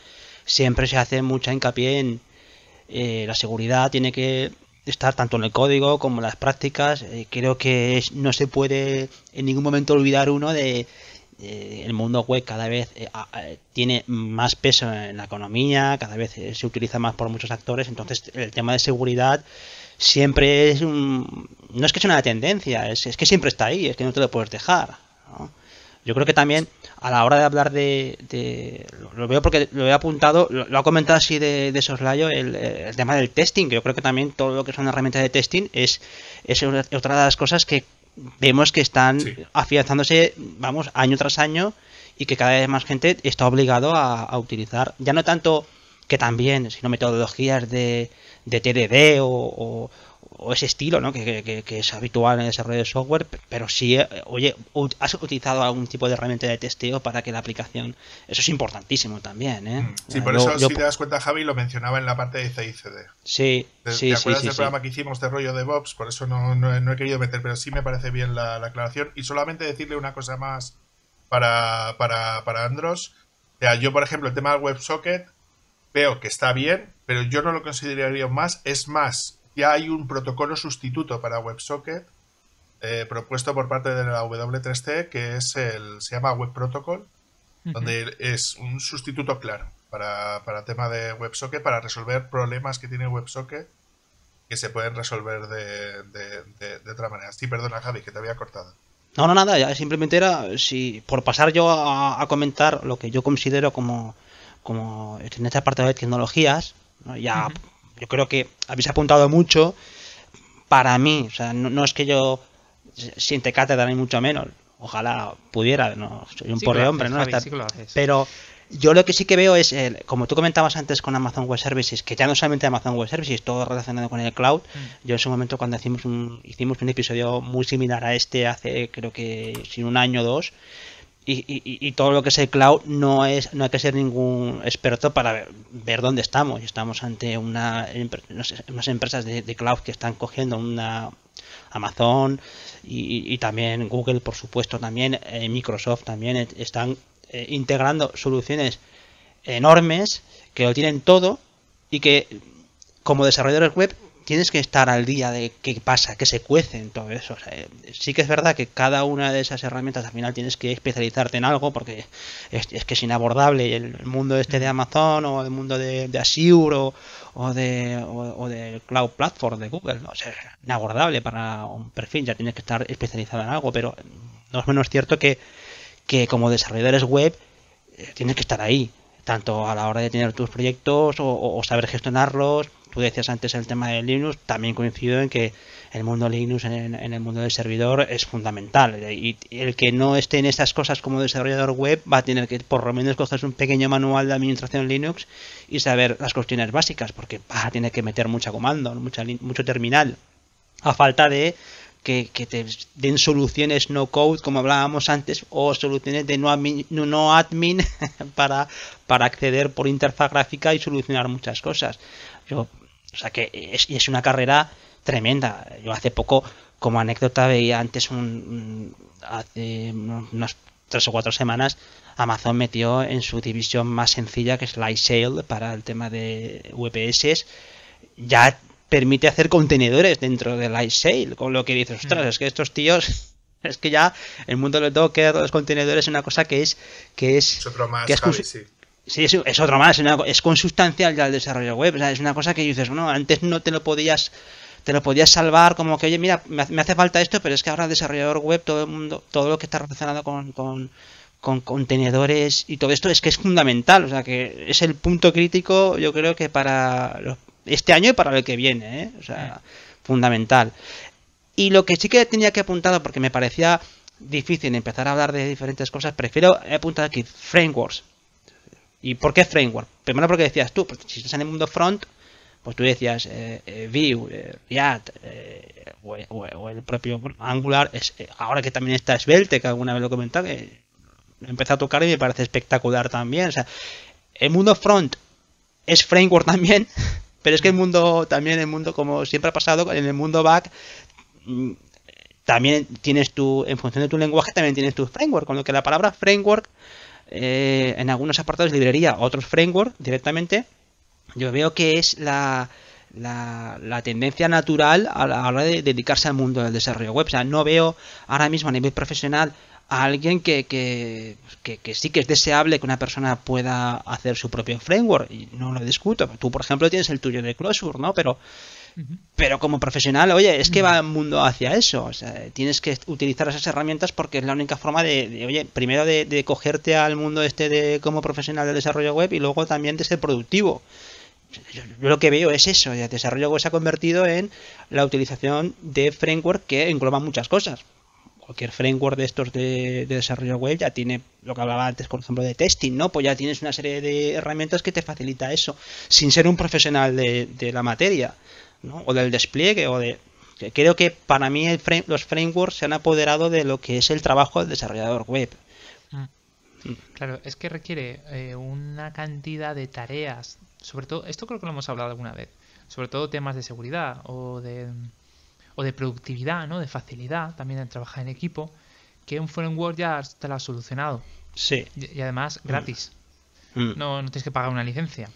siempre se hace mucha hincapié en la seguridad, tiene que estar tanto en el código como en las prácticas. Creo que no se puede en ningún momento olvidar uno de el mundo web cada vez tiene más peso en la economía, cada vez se utiliza más por muchos actores, entonces el tema de seguridad siempre es no es que sea una tendencia, es que siempre está ahí, es que no te lo puedes dejar, ¿no? Yo creo que también a la hora de hablar lo veo porque lo he apuntado, lo ha comentado así de soslayo, el tema del testing, que yo creo que también todo lo que son herramientas de testing es otra de las cosas que vemos que están afianzándose, vamos, año tras año, y que cada vez más gente está obligado a utilizar, ya no tanto que también, sino metodologías de TDD o ese estilo, ¿no? Que es habitual en el desarrollo de software, pero sí, oye, has utilizado algún tipo de herramienta de testeo para que la aplicación, eso es importantísimo también, ¿eh? Sí, por eso, si te das cuenta, Javi, lo mencionaba en la parte de CICD. Sí, sí, ¿Te acuerdas sí, del programa que hicimos de rollo de DevOps? Por eso no he querido meter, pero sí me parece bien la aclaración. Y solamente decirle una cosa más para Andros. O sea, yo, por ejemplo, el tema del WebSocket veo que está bien, pero yo no lo consideraría más. Es más, ya hay un protocolo sustituto para WebSocket propuesto por parte de la W3C que se llama Web Protocol, donde es un sustituto claro para tema de WebSocket, para resolver problemas que tiene WebSocket que se pueden resolver de otra manera. Sí, perdona, Javi, que te había cortado. No, nada, ya simplemente era por pasar yo a comentar lo que yo considero como en esta parte de tecnologías, ¿no? Ya yo creo que habéis apuntado mucho para mí, o sea, no es que yo siente cátedra ni mucho menos, ojalá pudiera, no soy un Sí pobre que lo hombre, haces, ¿no? Javi, sí que lo haces. Pero yo lo que sí que veo es, como tú comentabas antes con Amazon Web Services, que ya no solamente Amazon Web Services, todo relacionado con el cloud. Yo en su momento cuando hicimos un episodio muy similar a este hace creo que sin un año o dos, y todo lo que es el cloud no hay que ser ningún experto para ver dónde estamos. Estamos ante unas empresas de cloud que están cogiendo una Amazon y también Google, por supuesto, también Microsoft también están integrando soluciones enormes que lo tienen todo y que como desarrolladores web tienes que estar al día de qué pasa, qué se cuece en todo eso. O sea, sí que es verdad que cada una de esas herramientas al final tienes que especializarte en algo porque es que es inabordable el mundo este de Amazon o el mundo de Azure o de Cloud Platform de Google, ¿no? O sea, es inabordable para un perfil, ya tienes que estar especializado en algo, pero no es menos cierto que como desarrolladores web tienes que estar ahí, tanto a la hora de tener tus proyectos o saber gestionarlos. Tú decías antes el tema de Linux, también coincido en que el mundo Linux en el mundo del servidor es fundamental, y el que no esté en estas cosas como desarrollador web va a tener que por lo menos coger un pequeño manual de administración Linux y saber las cuestiones básicas, porque tiene que meter mucha comando, mucho terminal, a falta de que te den soluciones no code como hablábamos antes, o soluciones de no admin para acceder por interfaz gráfica y solucionar muchas cosas. O sea que es una carrera tremenda. Yo hace poco, como anécdota, veía antes hace unas 3 o 4 semanas, Amazon metió en su división más sencilla, que es Lightsail, para el tema de VPS, ya permite hacer contenedores dentro de Lightsail, con lo que dices, ostras, es que estos tíos, es que ya el mundo del Docker, los contenedores, es una cosa que es otro más, que es Javi, sí. Sí, es otro más, es consustancial ya el desarrollo web. O sea, es una cosa que dices, bueno, antes no te lo podías salvar como que, oye, mira, me hace falta esto, pero es que ahora el desarrollador web, todo lo que está relacionado con contenedores y todo esto es que es fundamental. O sea, que es el punto crítico, yo creo que para este año y para el que viene, ¿eh? O sea, fundamental. Y lo que sí que tenía que apuntar, porque me parecía difícil empezar a hablar de diferentes cosas, he apuntado aquí frameworks. ¿Y por qué framework? Primero porque decías tú, porque si estás en el mundo front, pues tú decías Vue, React o el propio Angular. Ahora que también está Svelte, que alguna vez lo he comentado, que empecé a tocar y me parece espectacular también. O sea, el mundo front es framework también, pero es que el mundo como siempre ha pasado, en el mundo back también tienes en función de tu lenguaje, también tienes tu framework, con lo que la palabra framework en algunos apartados de librería, otros framework directamente, yo veo que es la tendencia natural a la hora de dedicarse al mundo del desarrollo web. O sea, no veo ahora mismo a nivel profesional a alguien que sí que es deseable que una persona pueda hacer su propio framework, y no lo discuto. Tú, por ejemplo, tienes el tuyo de Closure, ¿no? Pero como profesional, oye, es que va el mundo hacia eso. O sea, tienes que utilizar esas herramientas porque es la única forma oye, primero de cogerte al mundo como profesional de desarrollo web y luego también de ser productivo. Yo lo que veo es eso. El desarrollo web se ha convertido en la utilización de framework que engloban muchas cosas. cualquier framework de estos de desarrollo web ya tiene lo que hablaba antes, por ejemplo, de testing, ¿no? Pues ya tienes una serie de herramientas que te facilita eso, sin ser un profesional de la materia, ¿no? O del despliegue, o de... Creo que para mí los frameworks se han apoderado de lo que es el trabajo del desarrollador web. Claro, es que requiere una cantidad de tareas, sobre todo, esto creo que lo hemos hablado alguna vez, sobre todo temas de seguridad o de productividad, ¿no? De facilidad también de trabajar en equipo, que un framework ya te lo ha solucionado. Sí. Y además gratis. No tienes que pagar una licencia.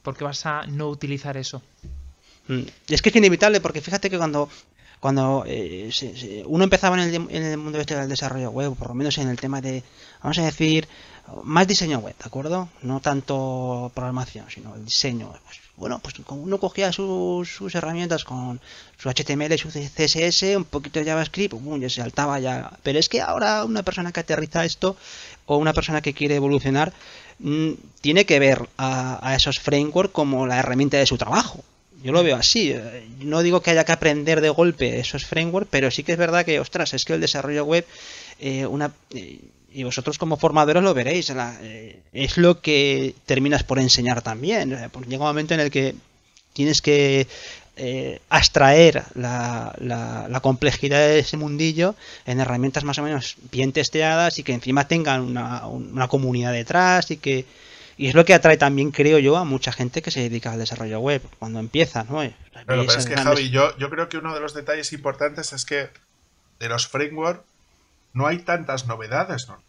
¿Por qué vas a no utilizar eso? Y es que es inevitable, porque fíjate que cuando uno empezaba en el mundo este del desarrollo web, por lo menos en el tema de, vamos a decir, más diseño web, ¿de acuerdo? No tanto programación, sino el diseño. Bueno, pues uno cogía sus herramientas con su HTML, su CSS, un poquito de JavaScript, ya se saltaba ya. Pero es que ahora una persona que aterriza esto, o una persona que quiere evolucionar, tiene que ver a esos frameworks como la herramienta de su trabajo. Yo lo veo así. No digo que haya que aprender de golpe esos frameworks, pero sí que es verdad que, ostras, es que el desarrollo web, y vosotros como formadores lo veréis, es lo que terminas por enseñar también. Pues llega un momento en el que tienes que abstraer la complejidad de ese mundillo en herramientas más o menos bien testeadas y que encima tengan una comunidad detrás y es lo que atrae también, creo yo, a mucha gente que se dedica al desarrollo web cuando empieza, ¿no? Claro, pero es que, Javi, yo creo que uno de los detalles importantes es que de los frameworks no hay tantas novedades, ¿no?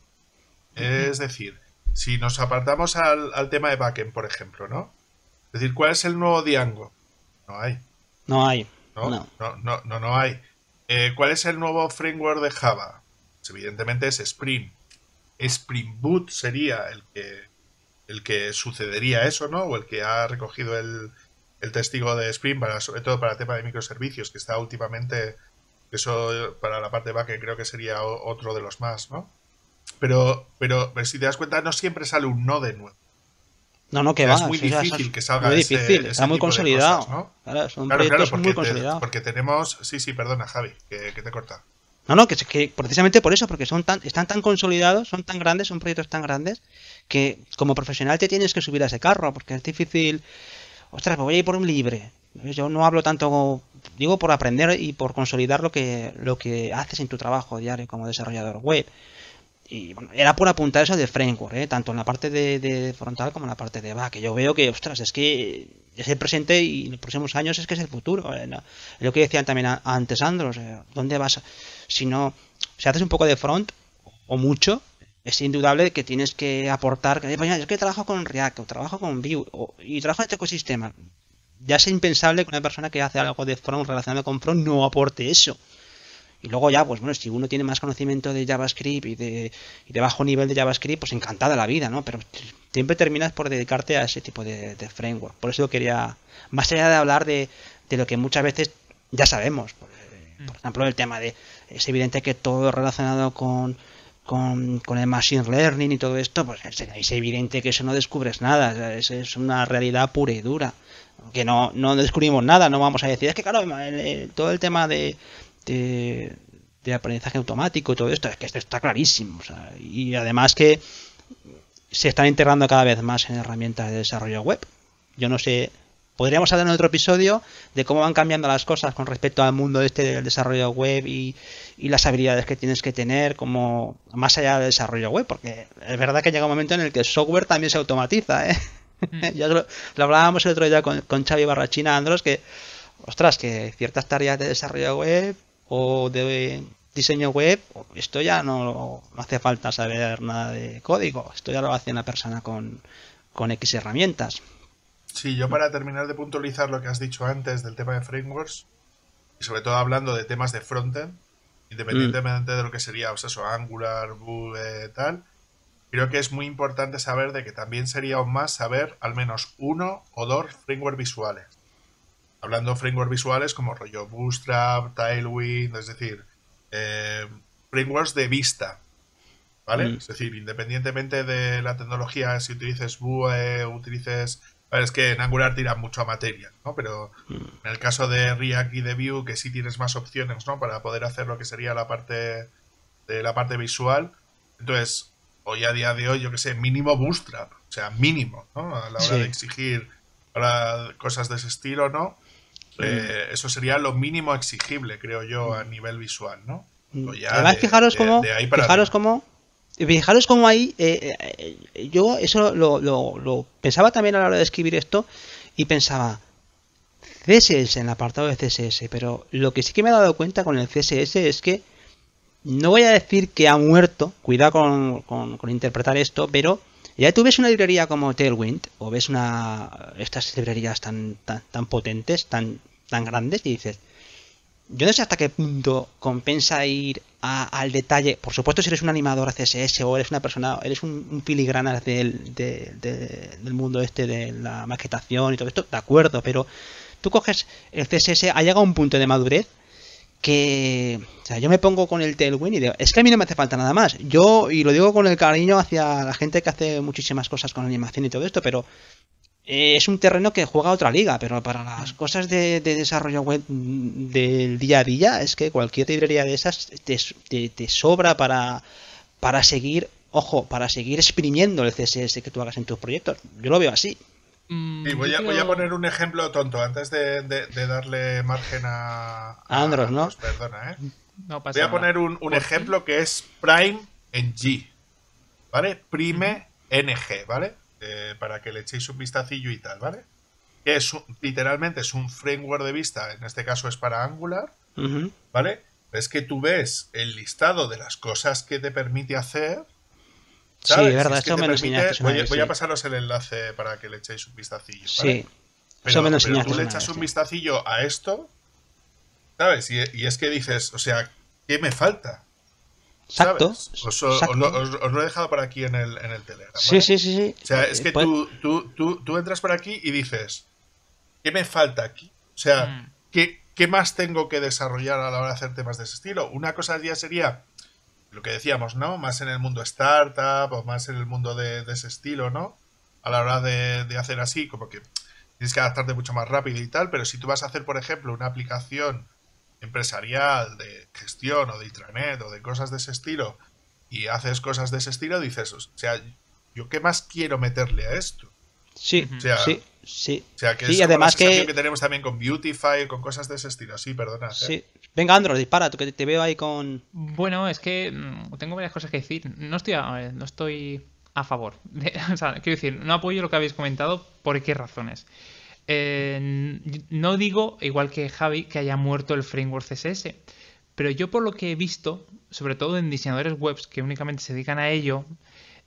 Es decir, si nos apartamos al tema de backend, por ejemplo, ¿no? Es decir, ¿cuál es el nuevo Django? No hay. No hay. No hay. ¿Cuál es el nuevo framework de Java? Pues evidentemente es Spring. Spring Boot sería el que sucedería eso, ¿no? O el que ha recogido el testigo de Spring, sobre todo para el tema de microservicios, que está últimamente, eso para la parte de backend creo que sería otro de los más, ¿no? Pero si te das cuenta, no siempre sale un node nuevo. No, que va. Es muy difícil que salga muy difícil, ese está muy tipo consolidado. De cosas, ¿no? Claro, son proyectos muy consolidados. Porque tenemos... Sí, perdona, Javi, que te he cortado. No, que precisamente por eso, porque están tan consolidados, son tan grandes, son proyectos tan grandes, que como profesional te tienes que subir a ese carro, porque es difícil. Ostras, me voy a ir por un libre. Yo no hablo tanto, digo, por aprender y por consolidar lo que haces en tu trabajo diario como desarrollador web. Y bueno, era por apuntar eso de framework, tanto en la parte de frontal como en la parte de back. Que yo veo que, ostras, es que es el presente y en los próximos años es que es el futuro. Lo que decían también antes Andros, ¿dónde vas? Si haces un poco de front o mucho, es indudable que tienes que aportar. Es que trabajo con React, o trabajo con Vue, y trabajo en este ecosistema. Ya es impensable que una persona que hace algo de front relacionado con front no aporte eso. Y luego ya, pues bueno, si uno tiene más conocimiento de JavaScript y de bajo nivel de JavaScript, pues encantada la vida, ¿no? Pero siempre terminas por dedicarte a ese tipo de framework. Por eso quería, más allá de hablar de lo que muchas veces ya sabemos, por ejemplo, el tema de, es evidente que todo relacionado con el machine learning y todo esto, pues es evidente que eso no descubres nada, es una realidad pura y dura. Que no descubrimos nada, no vamos a decir, es que claro, todo el tema de aprendizaje automático y todo esto, es que esto está clarísimo, o sea, y además que se están integrando cada vez más en herramientas de desarrollo web. Yo no sé, podríamos hablar en otro episodio de cómo van cambiando las cosas con respecto al mundo este del desarrollo web y las habilidades que tienes que tener como más allá del desarrollo web, porque es verdad que llega un momento en el que el software también se automatiza, ya lo hablábamos el otro día con Xavi Barrachina Andros, que ostras, que ciertas tareas de desarrollo web o de diseño web, esto ya no hace falta saber nada de código, esto ya lo hace una persona con X herramientas. Sí, yo para terminar de puntualizar lo que has dicho antes del tema de frameworks, y sobre todo hablando de temas de frontend, independientemente de lo que sería, pues eso, Angular, Vue, tal, creo que es muy importante saber de que también sería aún más saber al menos uno o dos frameworks visuales. Hablando de frameworks visuales como rollo Bootstrap, Tailwind, es decir, frameworks de vista, ¿vale? Es decir, independientemente de la tecnología, si utilices Vue o utilices A ver, es que en Angular tiran mucho a materia, ¿no? Pero en el caso de React y de Vue, que sí tienes más opciones, ¿no? Para poder hacer lo que sería la parte visual. Entonces, hoy a día de hoy, yo que sé, mínimo Bootstrap. O sea, mínimo, ¿no? A la hora de Sí. exigir para cosas de ese estilo, ¿no? Eso sería lo mínimo exigible, creo yo, a nivel visual, ¿no? O ya Además, de ahí para arriba. fijaros cómo ahí, yo eso lo pensaba también a la hora de escribir esto y pensaba, CSS en el apartado de CSS, pero lo que sí que me he dado cuenta con el CSS es que no voy a decir que ha muerto, cuidado con interpretar esto, pero ya tú ves una librería como Tailwind o ves estas librerías tan potentes, tan grandes y dices, yo no sé hasta qué punto compensa ir al detalle. Por supuesto, si eres un animador CSS o eres una persona, eres un filigrana del mundo este de la maquetación y todo esto, de acuerdo, pero tú coges el CSS, ha llegado a un punto de madurez que, o sea, yo me pongo con el Tailwind y digo, es que a mí no me hace falta nada más. Y lo digo con el cariño hacia la gente que hace muchísimas cosas con animación y todo esto, pero es un terreno que juega a otra liga, pero para las cosas de desarrollo web del día a día, es que cualquier librería de esas te sobra para seguir, ojo, para seguir exprimiendo el CSS que tú hagas en tus proyectos. Yo lo veo así. Sí, voy a poner un ejemplo tonto antes de darle margen a Andros, ¿no? Andros, perdona, ¿eh? No pasa Voy a nada. poner un ejemplo que es Prime en G, ¿vale? Prime NG, ¿vale? Para que le echéis un vistacillo y tal, ¿vale? Que literalmente es un framework de vista, en este caso es para Angular, ¿vale? Es que tú ves el listado de las cosas que te permite hacer, ¿sabes? Sí, es verdad, Es que eso te me lo permite, enseñaste una vez, voy a sí. pasaros el enlace para que le echéis un vistacillo, ¿vale? Sí, eso me lo Pero enseñaste tú le una echas vez, un sí. vistacillo a esto, ¿sabes? Y es que dices, o sea, ¿qué me falta? Exacto, ¿Sabes? exacto. Os lo he dejado por aquí en el Telegram, Sí, ¿vale? sí, sí, sí. O sea, es que Pues, tú entras por aquí y dices, ¿qué me falta aquí? O sea, ¿qué más tengo que desarrollar a la hora de hacer temas de ese estilo? Una cosa ya sería lo que decíamos, ¿no? Más en el mundo startup o más en el mundo de ese estilo, ¿no? A la hora de hacer así, como que tienes que adaptarte mucho más rápido y tal, pero si tú vas a hacer, por ejemplo, una aplicación empresarial de gestión o de intranet o de cosas de ese estilo y haces cosas de ese estilo, dices, o sea, ¿yo qué más quiero meterle a esto? sí, O sea, sí, sí. que Sí, es y como la además sensación que... que tenemos también con Beautify, con cosas de ese estilo. Sí, perdonad, ¿eh? Sí. Venga, Andros, dispara, tú que te veo ahí con... Bueno, es que tengo varias cosas que decir. No estoy a favor. O sea, quiero decir, no apoyo lo que habéis comentado. ¿Por qué razones? No digo, igual que Javi, que haya muerto el framework CSS. Pero yo por lo que he visto, sobre todo en diseñadores webs que únicamente se dedican a ello,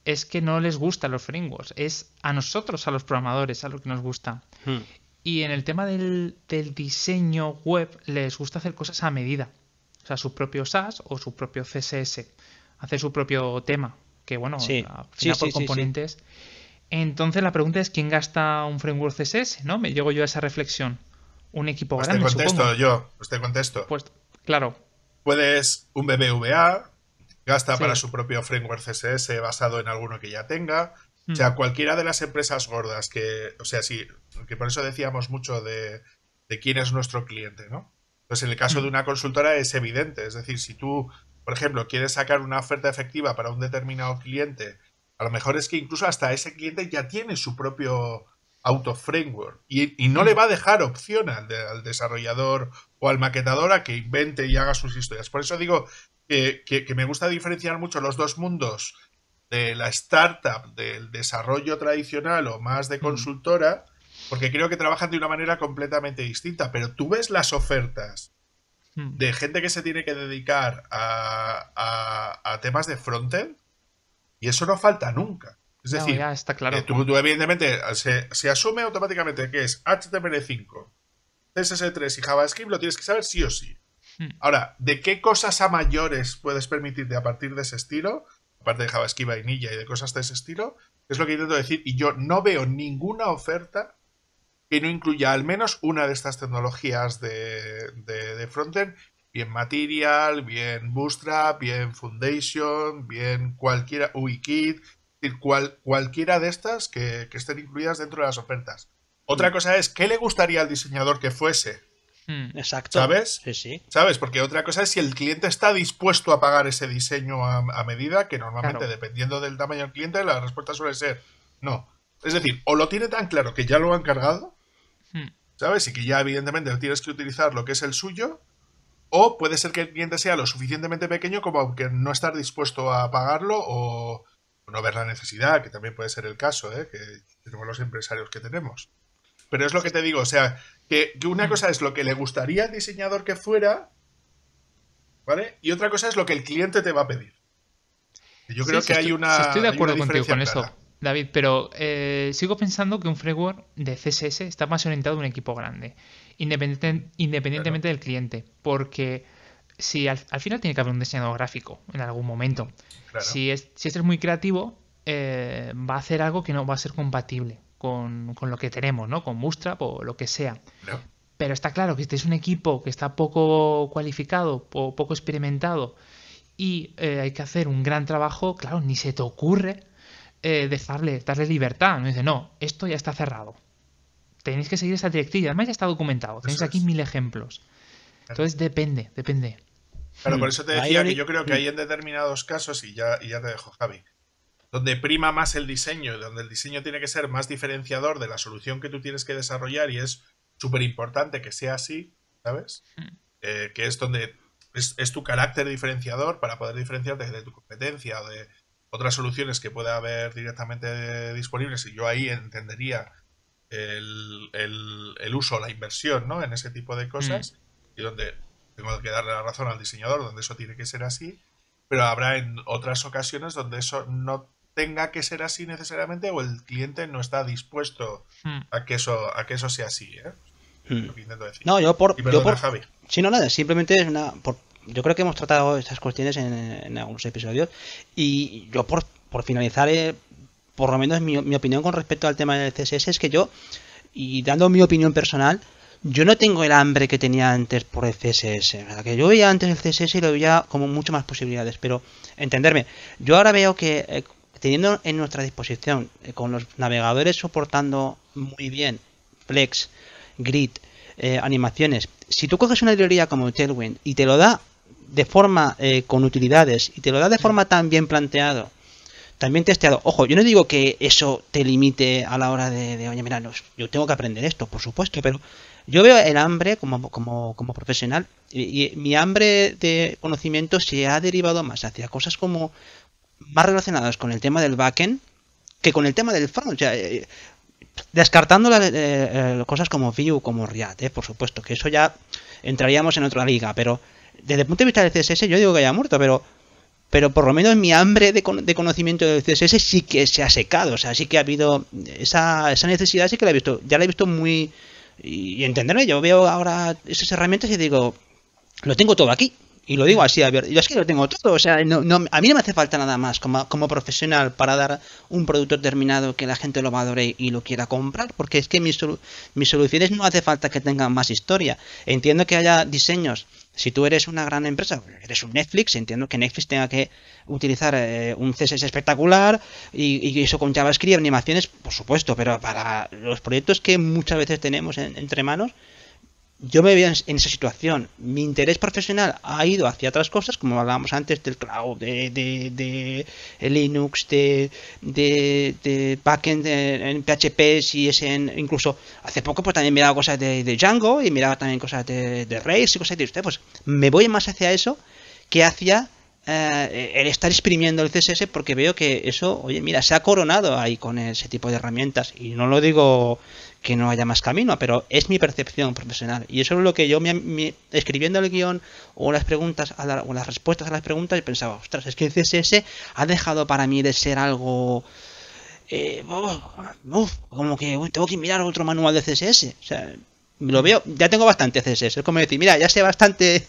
es que no les gustan los frameworks. Es a nosotros, a los programadores, a lo que nos gusta. Y en el tema del diseño web, les gusta hacer cosas a medida. O sea, su propio SAS o su propio CSS. Hacer su propio tema. Que bueno, Sí, al sí, final por sí, sí, sí. componentes. Entonces la pregunta es: ¿quién gasta un framework CSS? ¿No? Me llego yo a esa reflexión. Un equipo Pues te grande, contesto supongo. yo, pues te contesto. Pues claro, Puedes un BBVA, gasta para sí. su propio framework CSS basado en alguno que ya tenga. O sea, cualquiera de las empresas gordas que, o sea, sí, que por eso decíamos mucho de quién es nuestro cliente, ¿no? Pues en el caso de una consultora es evidente. Es decir, si tú, por ejemplo, quieres sacar una oferta efectiva para un determinado cliente, a lo mejor es que incluso hasta ese cliente ya tiene su propio auto framework y no le va a dejar opción al desarrollador o al maquetador a que invente y haga sus historias. Por eso digo que me gusta diferenciar mucho los dos mundos de la startup, del desarrollo tradicional o más de consultora, porque creo que trabajan de una manera completamente distinta. Pero tú ves las ofertas de gente que se tiene que dedicar a temas de frontend y eso no falta nunca. Es No, decir, ya está claro. tú evidentemente se asume automáticamente que es HTML5, CSS3 y JavaScript, lo tienes que saber sí o sí. Ahora, ¿de qué cosas a mayores puedes permitirte a partir de ese estilo? Aparte de JavaScript, vainilla y de cosas de ese estilo, es lo que intento decir. Y yo no veo ninguna oferta que no incluya al menos una de estas tecnologías de frontend, bien Material, bien Bootstrap, bien Foundation, bien cualquiera, UIKit, Es decir, cualquiera de estas que estén incluidas dentro de las ofertas. Otra cosa es, ¿qué le gustaría al diseñador que fuese? Exacto. ¿Sabes? Sí. ¿Sabes? Porque otra cosa es si el cliente está dispuesto a pagar ese diseño a medida, que normalmente, dependiendo del tamaño del cliente, la respuesta suele ser no. Es decir, o lo tiene tan claro que ya lo han cargado, ¿sabes? Y que ya evidentemente tienes que utilizar lo que es el suyo, o puede ser que el cliente sea lo suficientemente pequeño como que no estar dispuesto a pagarlo o no ver la necesidad, que también puede ser el caso, que tenemos los empresarios que tenemos. Pero es lo que te digo, o sea, que una cosa es lo que le gustaría al diseñador que fuera, ¿vale? Y otra cosa es lo que el cliente te va a pedir. Yo creo que hay una estoy de acuerdo contigo con clara. eso, David, pero sigo pensando que un framework de CSS está más orientado a un equipo grande, independientemente del cliente, porque si al final tiene que haber un diseñador gráfico en algún momento. Claro. Si este es muy creativo, va a hacer algo que no va a ser compatible con lo que tenemos, ¿no? Con Bootstrap o lo que sea. No. Pero está claro que este es un equipo que está poco cualificado o poco experimentado y hay que hacer un gran trabajo, claro, ni se te ocurre darle libertad. No dice, no, esto ya está cerrado. Tenéis que seguir esa directiva. Además ya está documentado. Tenéis aquí 1000 ejemplos. Entonces depende. Claro, por eso te decía que yo creo que hay en determinados casos, y ya te dejo, Javi, donde prima más el diseño, donde el diseño tiene que ser más diferenciador de la solución que tú tienes que desarrollar, y es súper importante que sea así, ¿sabes? Que es donde es tu carácter diferenciador para poder diferenciarte de tu competencia o de otras soluciones que pueda haber directamente disponibles, y yo ahí entendería el uso, la inversión, ¿no? En ese tipo de cosas, y donde tengo que darle la razón al diseñador, donde eso tiene que ser así, pero habrá en otras ocasiones donde eso no tenga que ser así necesariamente, o el cliente no está dispuesto a que eso sea así, Lo que intento decir. No, Javi. Sí, no, nada, simplemente es yo creo que hemos tratado estas cuestiones en algunos episodios, y yo por finalizar, por lo menos mi opinión con respecto al tema del CSS es que yo, y dando mi opinión personal, yo no tengo el hambre que tenía antes por el CSS. ¿Verdad? Que yo veía antes el CSS y lo veía como mucho más posibilidades, pero entenderme, yo ahora veo que teniendo en nuestra disposición, con los navegadores soportando muy bien Flex, Grid, animaciones, si tú coges una librería como Tailwind y te lo da de forma con utilidades y te lo da de forma tan bien planteado, también testeado, ojo, yo no digo que eso te limite a la hora de oye, mira, yo tengo que aprender esto, por supuesto, pero yo veo el hambre como profesional, y mi hambre de conocimiento se ha derivado más hacia cosas como más relacionadas con el tema del backend que con el tema del front. O sea, descartando cosas como Vue, como React, por supuesto, que eso ya entraríamos en otra liga, pero desde el punto de vista del CSS yo digo que haya muerto, pero por lo menos mi hambre de conocimiento del CSS sí que se ha secado. O sea, sí que ha habido esa necesidad, sí que la he visto, ya la he visto muy... Y entenderme, yo veo ahora esas herramientas y digo, lo tengo todo aquí. Y lo digo así, abierto. Yo es que lo tengo todo. O sea, a mí no me hace falta nada más como profesional para dar un producto terminado que la gente lo valore y lo quiera comprar. Porque es que mis soluciones no hace falta que tengan más historia. Entiendo que haya diseños. Si tú eres una gran empresa, eres un Netflix, entiendo que Netflix tenga que utilizar un CSS espectacular y eso con JavaScript, animaciones, por supuesto, pero para los proyectos que muchas veces tenemos entre manos, yo me veo en esa situación. Mi interés profesional ha ido hacia otras cosas, como hablábamos antes del cloud, de Linux, de backend en PHP, si es incluso hace poco pues también miraba cosas de Django y miraba también cosas de Rails y cosas de usted. Pues me voy más hacia eso que hacia el estar exprimiendo el CSS, porque veo que eso, oye, mira, se ha coronado ahí con ese tipo de herramientas, y no lo digo que no haya más camino, pero es mi percepción profesional, y eso es lo que yo escribiendo el guión o las preguntas o las respuestas a las preguntas, yo pensaba, ostras, es que el CSS ha dejado para mí de ser algo como que tengo que mirar otro manual de CSS. O sea, lo veo, ya tengo bastante CSS, es como decir, mira, ya sé bastante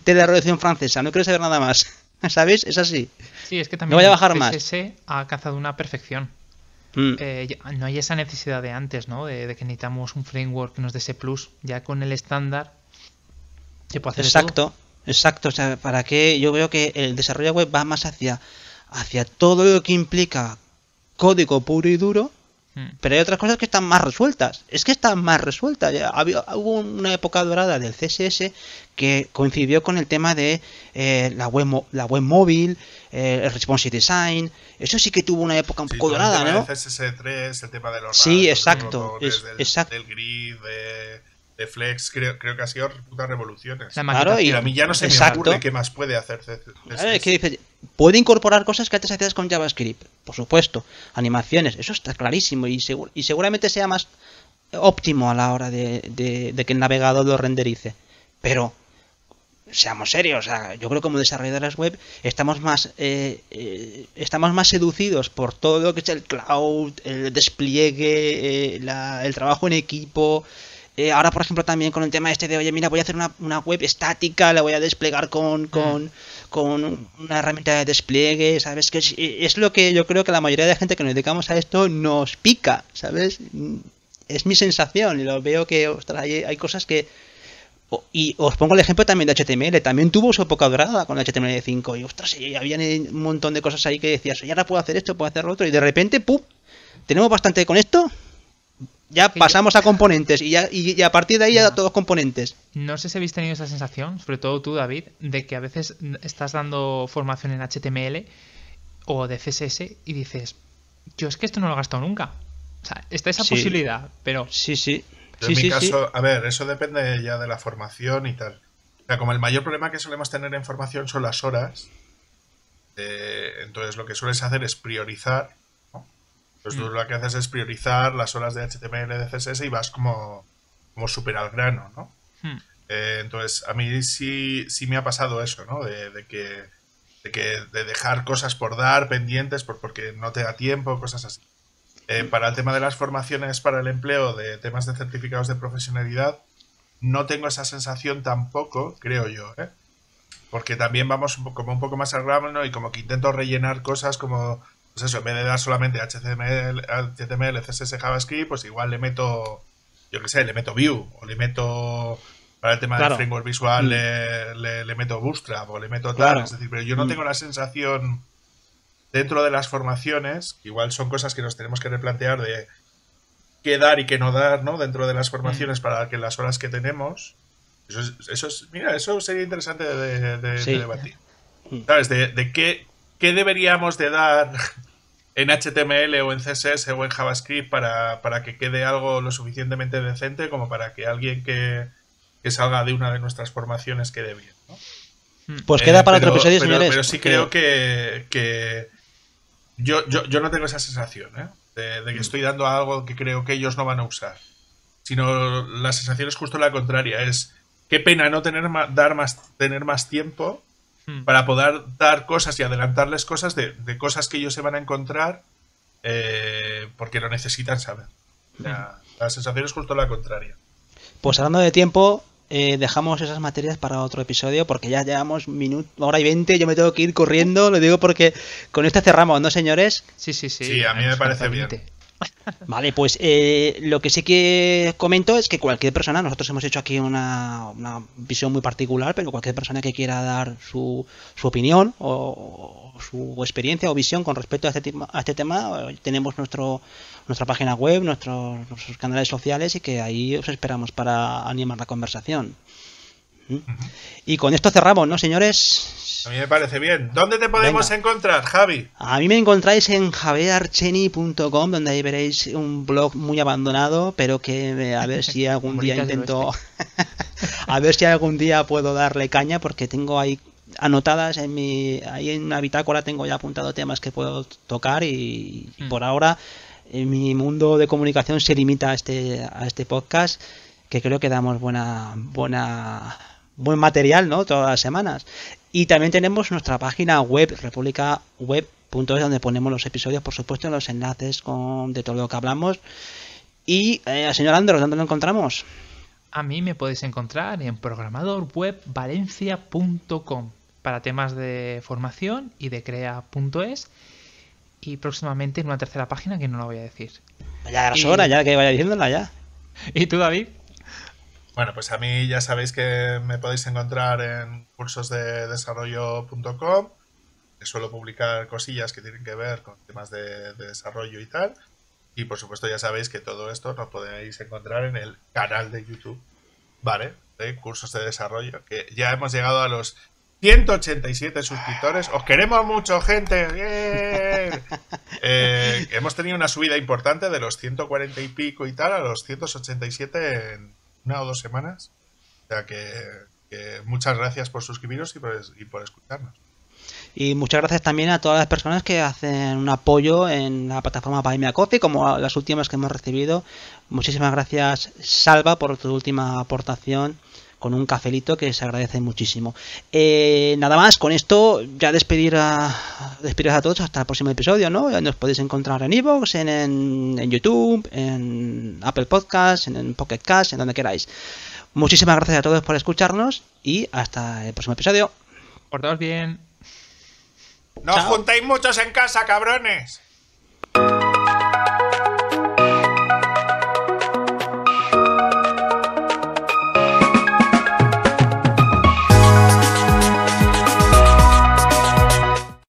de la Revolución Francesa, no quiero saber nada más. ¿Sabéis? Es así. Sí, es que también no voy a bajar el CSS ha alcanzado una perfección. No hay esa necesidad de antes, ¿no? De que necesitamos un framework que nos dé ese plus. Ya con el estándar se puede hacer todo. Exacto. O sea, ¿para qué? Yo veo que el desarrollo web va más hacia todo lo que implica código puro y duro, pero hay otras cosas que están más resueltas. Es que están más resueltas. Hubo una época dorada del CSS que coincidió con el tema de la web móvil, el responsive design. Eso sí que tuvo una época un poco dorada, el tema ¿no? de CSS3, el tema de los sí, rasgos, exacto. Exacto. Del grid, de Flex, creo que ha sido putas revoluciones. Claro, y a mí ya no se me ocurre qué más puede hacer CSS. Es que dice, puede incorporar cosas que antes hacías con JavaScript, por supuesto, animaciones, eso está clarísimo y seguramente sea más óptimo a la hora de que el navegador lo renderice. Pero seamos serios, o sea, yo creo que como desarrolladores web estamos más seducidos por todo lo que es el cloud, el despliegue, el trabajo en equipo. Ahora, por ejemplo, también con el tema este de, oye, mira, voy a hacer una web estática, la voy a desplegar con una herramienta de despliegue, ¿sabes? Que es lo que yo creo que la mayoría de gente que nos dedicamos a esto nos pica, ¿sabes? Es mi sensación y lo veo que, ostras, hay cosas que... Y os pongo el ejemplo también de HTML, también tuvo su época dorada con HTML5 y, ostras, había un montón de cosas ahí que decías, oye, ahora puedo hacer esto, puedo hacer lo otro y de repente, ¡pum! Tenemos bastante con esto. Ya pasamos a componentes y a partir de ahí ya todos componentes. No sé si habéis tenido esa sensación, sobre todo tú, David, de que a veces estás dando formación en HTML o de CSS y dices, yo es que esto no lo he gastado nunca. O sea, está esa posibilidad, pero... Sí. En mi caso, a ver, eso depende ya de la formación y tal. O sea, como el mayor problema que solemos tener en formación son las horas, entonces lo que sueles hacer es priorizar. Pues tú lo que haces es priorizar las horas de HTML, de CSS y vas como súper al grano, ¿no? Entonces, a mí sí me ha pasado eso, ¿no? De dejar cosas por dar, pendientes, porque no te da tiempo, cosas así. Para el tema de las formaciones para el empleo de temas de certificados de profesionalidad, no tengo esa sensación tampoco, creo yo, ¿eh? Porque también vamos como un poco más al grano y como que intento rellenar cosas como... Pues eso, en vez de dar solamente HTML, CSS, JavaScript, pues igual le meto, yo qué sé, le meto Vue, o le meto, para el tema del framework visual, le meto Bootstrap, o le meto tal. Es decir, pero yo no tengo la sensación dentro de las formaciones, que igual son cosas que nos tenemos que replantear de qué dar y qué no dar, ¿no? Dentro de las formaciones para que las horas que tenemos, mira, eso sería interesante de debatir. ¿Sabes? De qué deberíamos de dar en HTML o en CSS o en JavaScript para que quede algo lo suficientemente decente como para que alguien que salga de una de nuestras formaciones quede bien, ¿no? Pues queda para otro episodio, señores. Pero sí creo que yo no tengo esa sensación, ¿eh? De que estoy dando algo que creo que ellos no van a usar. Sino la sensación es justo la contraria. Es qué pena no tener más tiempo para poder dar cosas y adelantarles cosas de cosas que ellos se van a encontrar porque lo necesitan saber. O sea, la sensación es justo la contraria. Pues hablando de tiempo, dejamos esas materias para otro episodio porque ya llevamos hora y 20, yo me tengo que ir corriendo, lo digo porque con esto cerramos, ¿no, señores? Sí. Sí, a mí me parece bien. Vale, pues lo que sí que comento es que cualquier persona, nosotros hemos hecho aquí una visión muy particular, pero cualquier persona que quiera dar su opinión o su experiencia o visión con respecto a este tema, tenemos nuestra página web, nuestros canales sociales y que ahí os esperamos para animar la conversación. Y con esto cerramos, ¿no, señores? A mí me parece bien. ¿Dónde te podemos encontrar, Javi? A mí me encontráis en javierarcheni.com, donde ahí veréis un blog muy abandonado, pero que a ver si algún día intento... a ver si algún día puedo darle caña, porque tengo ahí anotadas ahí en una bitácora tengo ya apuntado temas que puedo tocar y por ahora mi mundo de comunicación se limita a este podcast, que creo que damos buen material, ¿no? Todas las semanas. Y también tenemos nuestra página web, republicaweb.es, donde ponemos los episodios, por supuesto, los enlaces de todo lo que hablamos. Y, señor Andros, ¿dónde lo encontramos? A mí me podéis encontrar en programadorwebvalencia.com para temas de formación y de crea.es y próximamente en una tercera página que no la voy a decir. Ya era hora, ya que vaya diciéndola ya. ¿Y tú, David? Bueno, pues a mí ya sabéis que me podéis encontrar en cursosdedesarrollo.com suelo publicar cosillas que tienen que ver con temas de desarrollo y tal. Y por supuesto ya sabéis que todo esto lo podéis encontrar en el canal de YouTube, ¿vale? De cursos de desarrollo, que ya hemos llegado a los 187 suscriptores. Os queremos mucho, gente. ¡Bien! Hemos tenido una subida importante de los 140 y pico y tal a los 187 en 1 o 2 semanas. O sea que muchas gracias por suscribiros y por escucharnos. Y muchas gracias también a todas las personas que hacen un apoyo en la plataforma Buy Me a Coffee, como las últimas que hemos recibido. Muchísimas gracias, Salva, por tu última aportación con un cafelito, que se agradece muchísimo. Nada más, con esto ya despediros a todos hasta el próximo episodio, ¿no? Nos podéis encontrar en iVoox, en YouTube, en Apple Podcasts, en Pocket Cast, en donde queráis. Muchísimas gracias a todos por escucharnos y hasta el próximo episodio. Portaos bien. ¡No os juntéis muchos en casa, cabrones!